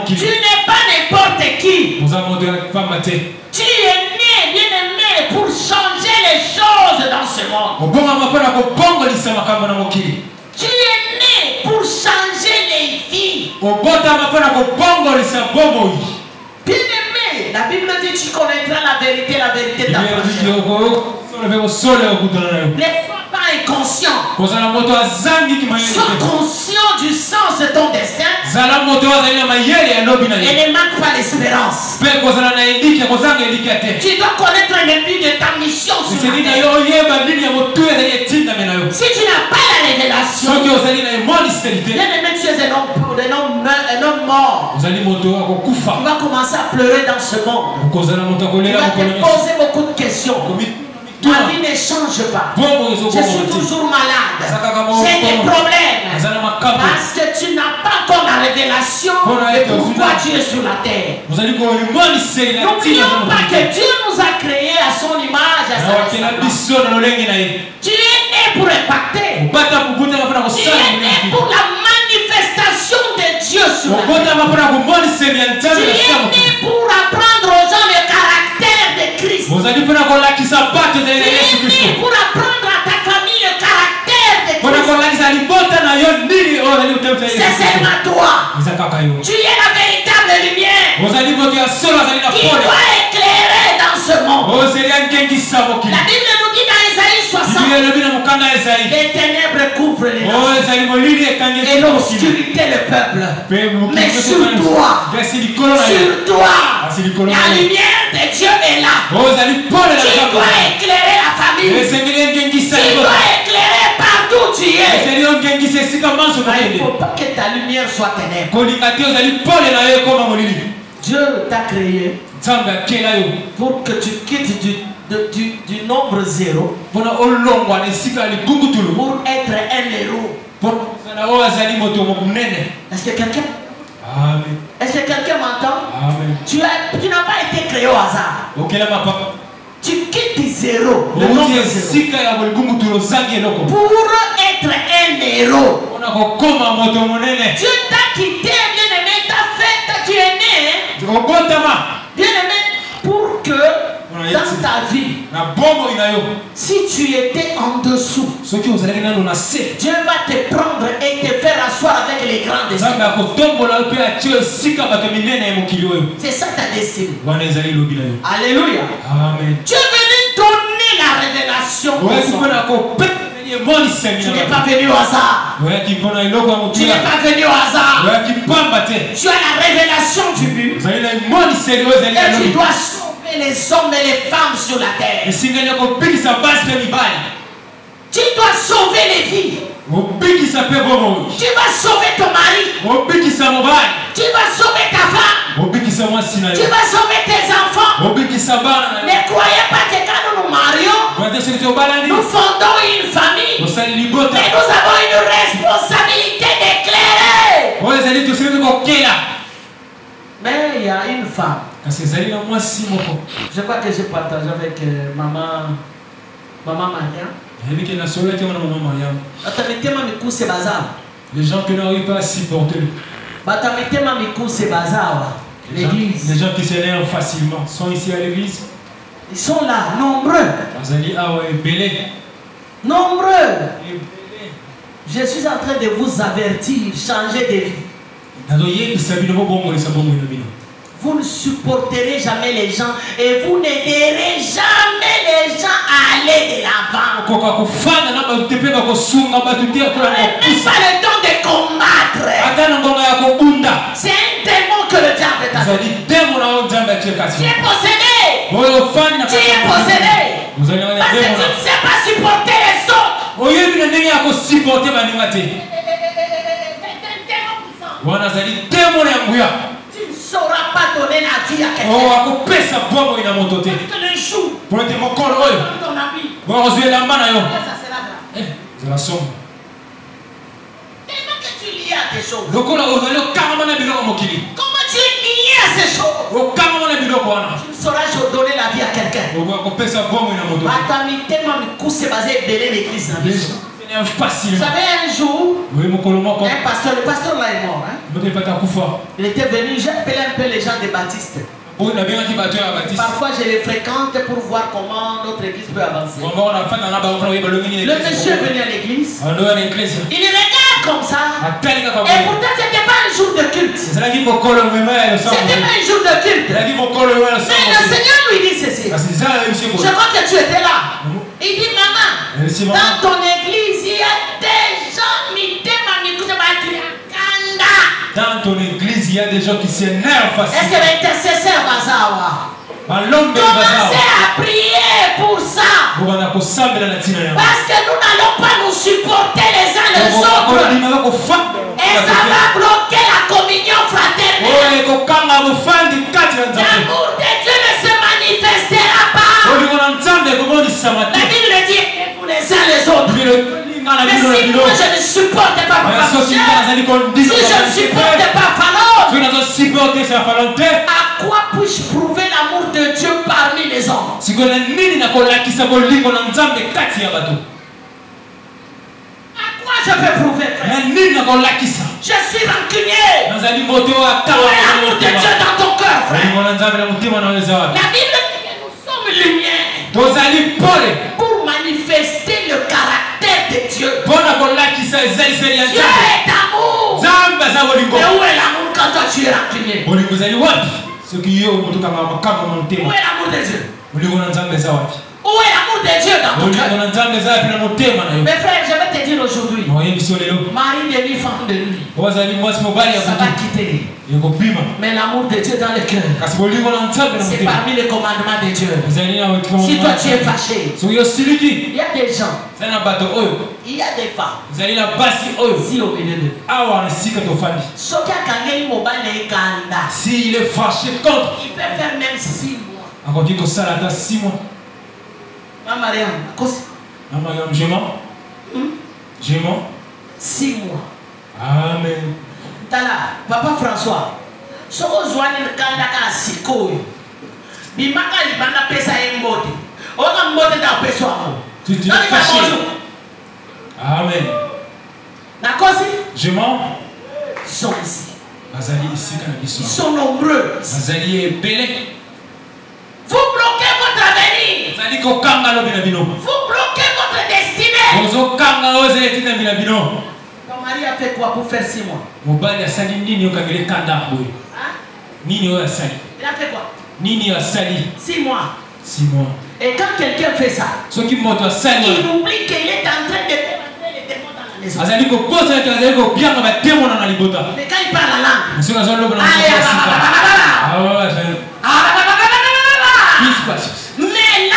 Tu n'es pas n'importe qui. Tu es né, bien-aimé, pour changer les choses dans ce monde. Tu es né pour changer les vies. Bien-aimé, la Bible dit tu connaîtras la vérité t'affranchira. Les fois pas inconscients, sois conscient du sens de ton destin et ne manque pas d'espérance. Tu dois connaître le but de ta mission sur la terre. Si tu n'as pas la révélation, bien-aimé, tu es un homme mort. Tu vas commencer à pleurer dans ce monde. Tu vas te poser beaucoup de questions. Ma vie ne change pas. Je suis toujours malade. J'ai des problèmes. Parce que tu n'as pas encore la révélation de pourquoi tu es sur la terre. N'oublions pas que Dieu nous a créés à son image, à sa ressemblance. Tu es né pour impacter. Tu es né pour la manifestation de Dieu sur la terre. Tu es né pour apprendre aux gens le caractère de Christ. Tu es né pour apprendre à ta famille le caractère de Christ. C'est seulement toi. Tu es la véritable lumière qui doit éclairer dans ce monde. La Bible nous dit dans Isaïe 60, les ténèbres couvrent les nations et l'obscurité le peuple. Mais sur toi, la lumière de Dieu est là. Tu dois éclairer la famille. Tu dois éclairer partout où tu es. Il ne faut pas que ta lumière soit ténèbre. Dieu t'a créé pour que tu quittes du nombre 0 pour être un héros. Est-ce que quelqu'un m'entend? Tu n'as pas été créé au hasard. Tu quittes 0, le nombre 0, pour être un héros. Dieu t'a quitté, bien-aimé, tu es né, bien-aimé, pour que dans ta vie, si tu étais en dessous, Dieu va te prendre et te faire asseoir avec les grands destins. C'est ça ta destinée. Alléluia. Amen. Dieu est venu donner la révélation. Tu n'es pas venu au hasard. Tu n'es pas venu au hasard. Tu as la révélation du but. Et tu dois sauver les hommes et les femmes sur la terre. Tu dois sauver les vies. Tu vas sauver ton mari. Tu vas sauver ta femme. Tu vas sauver tes enfants. Ne croyez pas que quand nous nous marions, nous fondons une famille. Mais nous avons une responsabilité d'éclairer. Mais il y a une femme. Je crois que j'ai partagé avec maman Maria. Les gens qui n'arrivent pas à supporter. L'église. Les gens qui s'énervent facilement sont ici à l'église. Ils sont là, nombreux. Nombreux. Je suis en train de vous avertir, changer de vie. Vous ne supporterez jamais les gens et vous n'aiderez jamais les gens à aller de l'avant. Vous n'avez même pas le temps de combattre. C'est un démon que le diable t'a donné. Tu es possédé. Tu es possédé. Parce que tu ne sais pas supporter les autres. Tu ne sauras pas donner la vie à quelqu'un. Parce que le jour, ton ami, ça sera grave. Tellement que tu lies à tes choses. Comment tu es lié à ces choses? Tu ne sauras donner la vie à quelqu'un. Vous savez, un jour, un pasteur, le pasteur là est mort. Hein? Il était venu, j'appelais un peu les gens des baptistes. Parfois je les fréquente pour voir comment notre église peut avancer. Le monsieur est venu à l'église. Il regarde comme ça. Et pourtant c'était pas un un jour de culte. C'était pas un jour de culte. Mais le Seigneur lui dit ceci. Je crois que tu étais là. Il dit, maman, dans ton église, il y a des gens dans ton église, il y a des gens qui s'énervent facilement. Est-ce que l'intercesseur va commencez à prier pour ça. Parce que nous n'allons pas nous supporter les uns les autres. Et ça va bloquer la communion fraternelle. L'amour de Dieu ne se manifestera pas. La Bible dit pour les uns les autres. Mais si moi je ne supporte pas Papa Michel, si je ne supporte pas Fallon, à quoi puis-je prouver l'amour de Dieu parmi les hommes? À quoi je peux prouver, frère? Je suis rancunier. Où est l'amour de Dieu dans ton cœur, frère? La Bible dit que nous sommes lumière pour manifester le caractère de Dieu. Dieu est amour. Mais où est l'amour quand toi tu es rancunier? Où est l'amour de Dieu? Où est l'amour de Dieu dans ton cœur? Mes frères, je vais te dire aujourd'hui, mari de nuit, femme de nuit, ça va quitter. Mais l'amour de Dieu dans le cœur, c'est parmi les commandements de Dieu. Si toi tu es fâché, il y a des gens, il y a des femmes, si au milieu d'eux, s'il est fâché contre, il peut faire même 6 mois. Maman, je mens. 6 mois. Amen. Tala, Papa François, si vous avez un candidat à Sikoy, il m'a dit que pesa mbote. On a mbote dans le tu es fâché. Amen. D'accord? Je mens. Ils sont ici. Ils sont nombreux. Vous bloquez votre avenir. Vous bloquez votre destinée. Ton mari a fait quoi pour faire 6 mois? Il a fait quoi? 6 mois. 6 mois. Et quand quelqu'un fait ça, il oublie qu'il est en train de demander les démons dans la maison. Mais quand il parle la langue, mais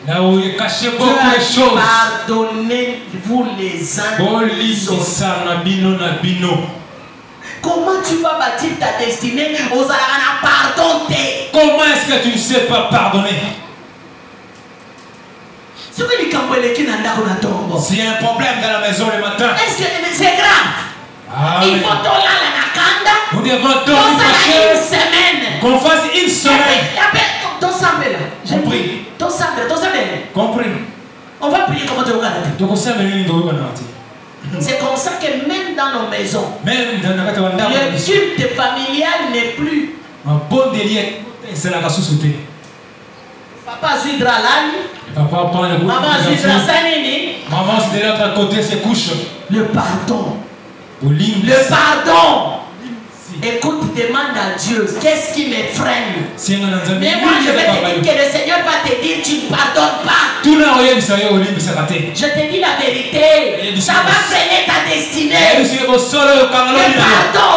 là où il est caché beaucoup de choses. Pardonnez-vous les uns les autres. Comment tu vas bâtir ta destinée aux Arana pardonner? Comment est-ce que tu ne sais pas pardonner? S'il y a un problème dans la maison le matin, est-ce que c'est grave? Il faut nous devons une semaine. Qu'on fasse une semaine. Compris. Compris. On va prier comment tu regardes. C'est comme ça que même dans nos maisons, le culte familial n'est plus. Papa Zuidra Lani, maman Zuidra Sanini. Maman c'est de l'autre côté se couche. Le pardon. Le pardon. Écoute, demande à Dieu, qu'est-ce qui me freine? Mais moi je vais te dire que le Seigneur va te dire, tu ne pardonnes pas. Je te dis la vérité, ça va freiner ta destinée. Le pardon,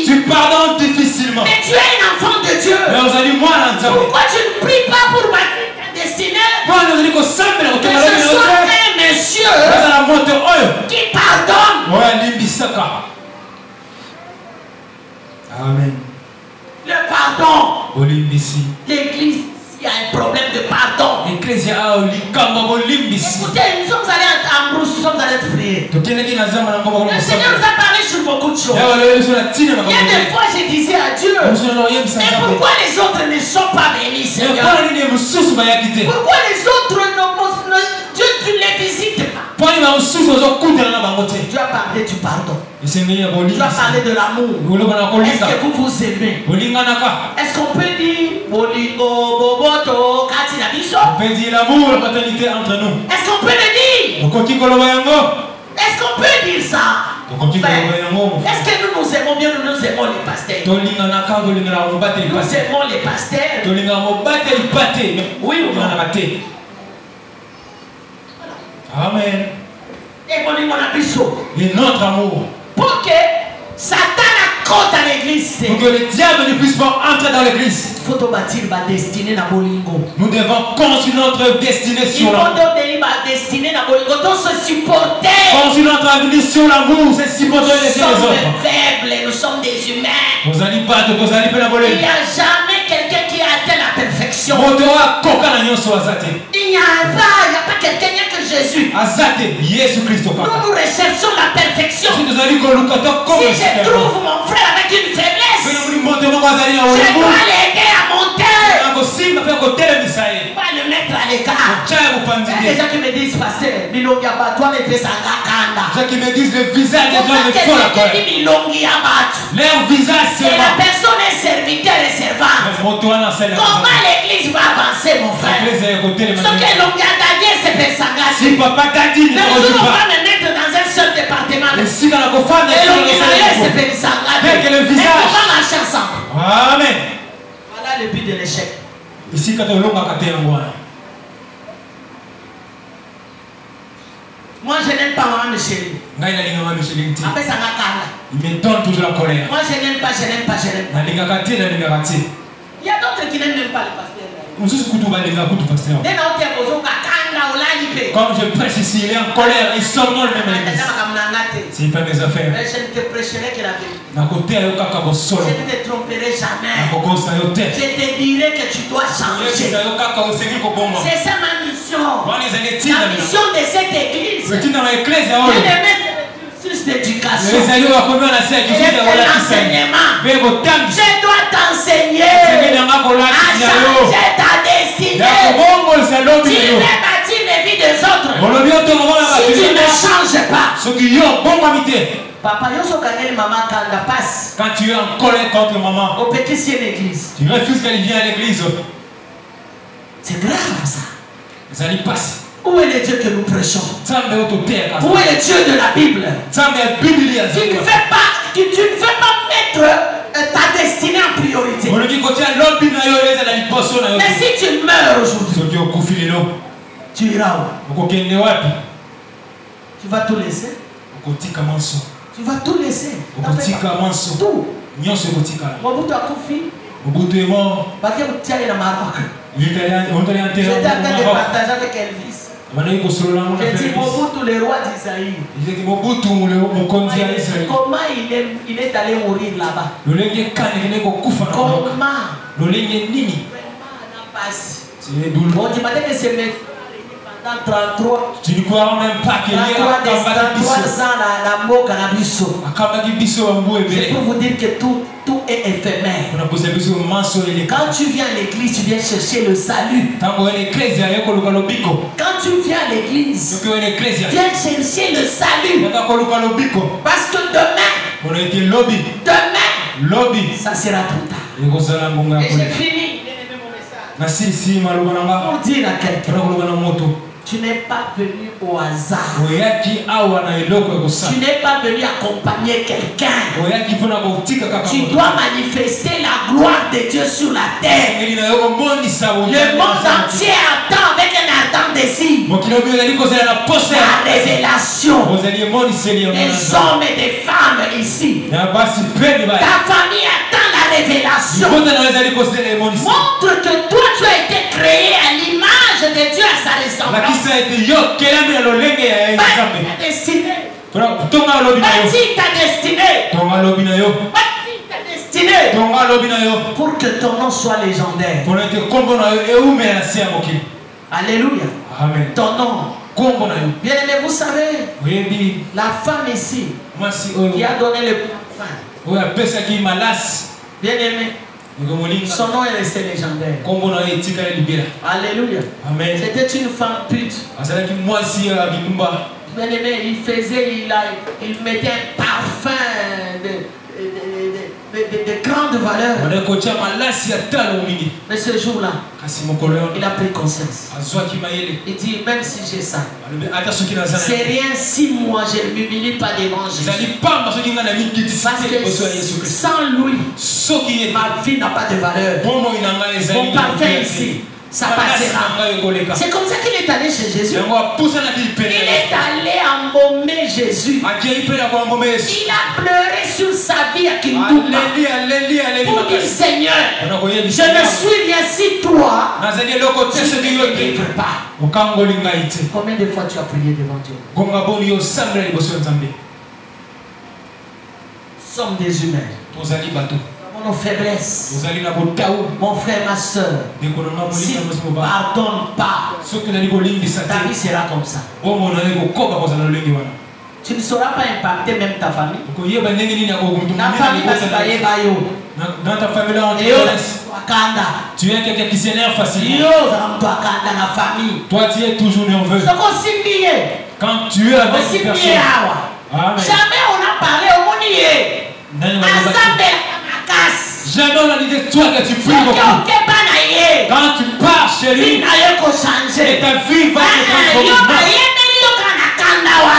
tu pardonnes difficilement. Mais tu es un enfant de Dieu. Pourquoi tu ne pries pas pour bâtir ta destinée? Que ce soit un monsieur qui pardonne. Amen. Le pardon. L'église, il y a un problème de pardon. Écoutez, nous sommes allés à Brousse, nous sommes allés prier. Le Seigneur nous a parlé sur beaucoup de choses. Il y a des fois, je disais à Dieu, mais pourquoi les autres ne sont pas bénis, Seigneur? Pourquoi les autres, Dieu, tu ne les visites pas? Dieu a parlé du pardon. Dieu a parlé de l'amour. Est-ce que vous vous aimez? Est-ce qu'on peut dire Bolingo Boboto Katina On peut dire l'amour, la paternité entre nous. Est-ce qu'on peut le dire? Est-ce qu'on peut dire ça? Est-ce que nous aimons bien, nous aimons les pasteurs? Nous aimons les pasteurs. Oui ou non? Amen. Et notre amour. Pour que Satan accorde à l'église. Pour que le diable ne puisse pas entrer dans l'église. Nous devons construire notre destinée sur l'amour. Construire notre avenir sur l'amour, c'est supporter les uns les autres. Nous sommes faibles, nous sommes des humains. Il n'y a jamais quelqu'un qui a atteint la perfection. Il n'y a pas quelqu'un que Jésus. Nous recherchons la perfection. Si je trouve mon frère avec une faiblesse, je dois l'aider à monter. Pas le mettre à l'écart. Il y a des gens qui me disent, pasteur, toi ne fais ça. Gens qui me disent le visage des gens ne font la colère. Leur visage c'est la personne est serviteur et servante. Comment l'église va avancer, mon frère? Ce que l'on a gagné, c'est Pesanga. Si papa t'a dit, mais nous ne pas me mettre dans un seul département. Et l'on c'est Pesanga. Dès que le visage. On va marcher ensemble. Amen. Voilà le but de l'échec. Ici, quand on l'a moi je n'aime pas maman Micheline. Il me donne toujours la colère. Moi je n'aime pas. Il y a d'autres qui n'aiment même pas le pasteur. Comme je prêche ici, il est en colère, il sort dans le même église. C'est pas mes affaires. Mais je ne te prêcherai que la vérité. Je ne te tromperai jamais. Je te dirai que tu dois changer. C'est ça ma mission. La mission de cette église. De mettre d'éducation. L'enseignement. Je dois t'enseigner à changer ta destinée. Tu veux bâtir les vies des autres. Si tu ne changes pas. Papa, quand tu es en colère contre maman, au petit ciel l'église. Tu refuses qu'elle vienne à l'église. C'est grave ça. Ça y passe. Où est le Dieu que nous prêchons? Où est le Dieu de la Bible? Tu ne fais pas mettre ta destinée en priorité. Mais si tu meurs aujourd'hui, tu iras où? Tu vas tout laisser? Tu vas tout laisser? Tout. Mobutu a Koufi. Mobutu est mort. J'étais en train de partager avec Elvis. J'ai dit Mobutu, le roi d'Isaïe. Comment il est allé mourir là-bas? Comment? Bon, tu m'as dit que c'est pendant 33. Tu ne crois même pas qu'il y a 33 ans la mort canabiso. C'est pour vous dire que tout est éphémère. Quand tu viens à l'église, tu viens chercher le salut. Quand tu viens à l'église, viens chercher le salut. Parce que demain, ça sera trop tard. Et j'ai fini. Pour dire à quelqu'un, tu n'es pas venu au hasard. Tu n'es pas venu accompagner quelqu'un. Tu dois manifester la gloire de Dieu sur la terre. Le monde entier attend avec un ardent désir la révélation des hommes et des femmes ici. Ta famille attend la révélation. Montre que toi tu as été créé à l'image de Dieu, à sa ressemblance. Ta destinée. Pour que ton nom soit légendaire. Alléluia. Amen. Ton nom. Bien aimé, vous savez, la femme ici qui a donné le pain. Bien aimé, son nom est resté légendaire. Alléluia. Amen. C'était une femme pute. Bien aimé, il mettait un parfum de grandes valeurs. Mais ce jour-là, il a pris conscience. Il dit, même si j'ai ça, c'est rien si moi je ne m'humilie pas devant Jésus. Parce que sans lui, ma vie n'a pas de valeur. Mon parfum ici, ça passera. C'est comme ça qu'il est allé chez Jésus. Il est allé embaumer Jésus. Il a pleuré sur sa vie à Kindouma pour dire, Seigneur, je ne suis rien si toi, je ne te délivre pas. Combien de fois tu as prié devant Dieu? Nous sommes des humains. Nous avons nos faiblesses. Mon frère, ma soeur, si tu ne pardonnes pas, ta vie sera comme ça. Tu ne sauras pas impacter même ta famille. Dans ta famille, tu es quelqu'un qui s'énerve facilement. Toi, tu es toujours nerveux. Quand tu es avec une personne, jamais on a parlé au monde. Jamais on a dit de toi que tu pries beaucoup. Quand tu pars chez lui, et ta vie va se transformer.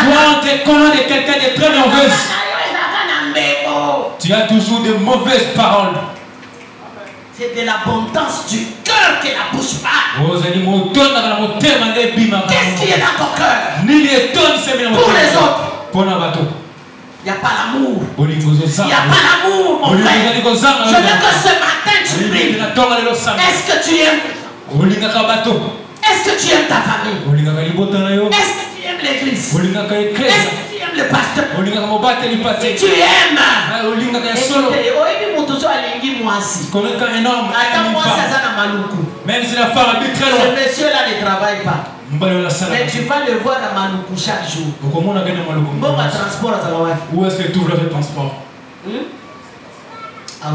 Toi, tu es connu de quelqu'un de très nerveuse. Tu as toujours de mauvaises paroles. C'est de l'abondance du cœur que la bouche parle. Qu'est-ce qui est dans ton cœur? Pour les autres. Il n'y a pas l'amour. Il n'y a pas l'amour, mon frère. Je veux que ce matin tu pries. Est-ce que tu aimes? Est-ce que tu aimes ta famille? Est-ce que tu aimes l'église? Est-ce que tu aimes le pasteur? Si tu aimes, même si la femme habite très loin, ce monsieur-là ne travaille pas. Mais tu vas le voir à Maluku chaque jour. Où est-ce que tu ouvres le transport? Il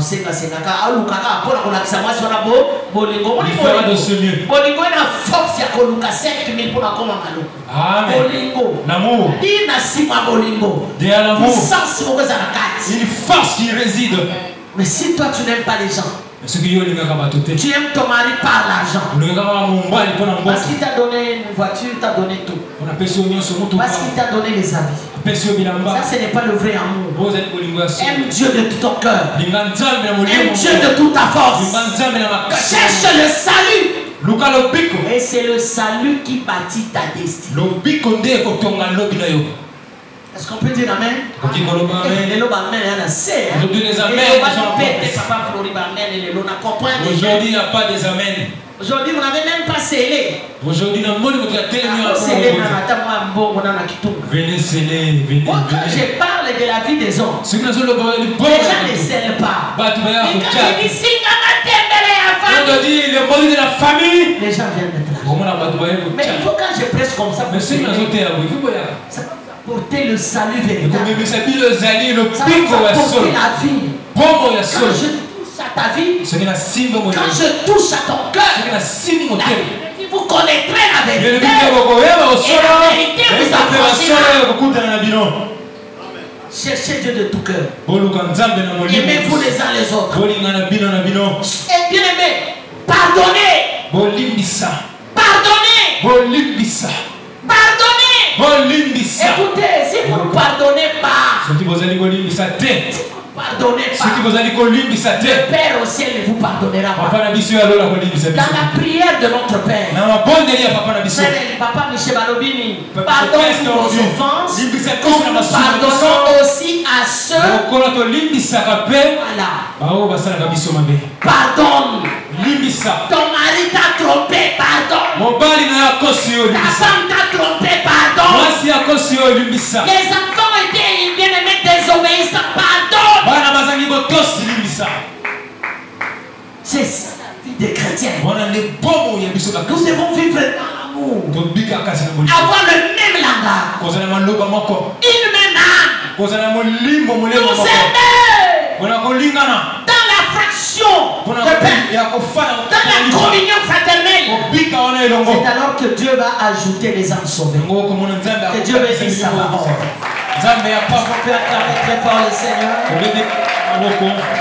fait de ce mieux. L'amour. Il y a l'amour. Une force qui réside. Mais si toi tu n'aimes pas les gens, tu aimes ton mari par l'argent. Parce qu'il t'a donné une voiture, il t'a donné tout. Parce qu'il t'a donné les habits. Ça, ce n'est pas le vrai amour. Aime Dieu de tout ton cœur. Aime Dieu de toute ta force. Cherche le salut. Et c'est le salut qui bâtit ta destinée. Est-ce qu'on peut dire amen? Aujourd'hui les amens aujourd'hui il n'y a pas des amens. Aujourd'hui vous n'avez même pas scellé. Aujourd'hui venez sceller, venez. Quand je parle de la vie des hommes, les gens ne scellent pas. Mais quand je dis le mot de la famille, les gens viennent d'être là. Mais il faut quand je prêche comme ça, porter le salut véritable. Ça va porter la vie. Quand je touche à ta vie, quand je touche à ton cœur, vous connaîtrez la vérité. Et la vérité vous affranchira. Cherchez Dieu de tout cœur. Aimez-vous les uns les autres. Et bien aimé, pardonnez. Pardonnez. Écoutez, si vous ne pardonnez pas, le Père au ciel ne vous pardonnera pas. Dans la prière de notre Père, Papa Michel Balobini, pardonne vos offenses, comme nous pardonnons aussi à ceux. Voilà. Pardonne. Ton mari t'a trompé, pardonne. Ta femme t'a trompé, pardonne. Les enfants étaient bien aimés, désobéissants, pardonne. C'est ça la vie des chrétiens. Nous devons vivre dans l'amour. Avoir le même langage. Une même âme. Nous aimer. Dans la fraction de pain. Dans la communion fraternelle. C'est alors que Dieu va ajouter les âmes sauvées. Que Dieu bénisse sa parole. Est-ce qu'on peut acclamer très fort le Seigneur?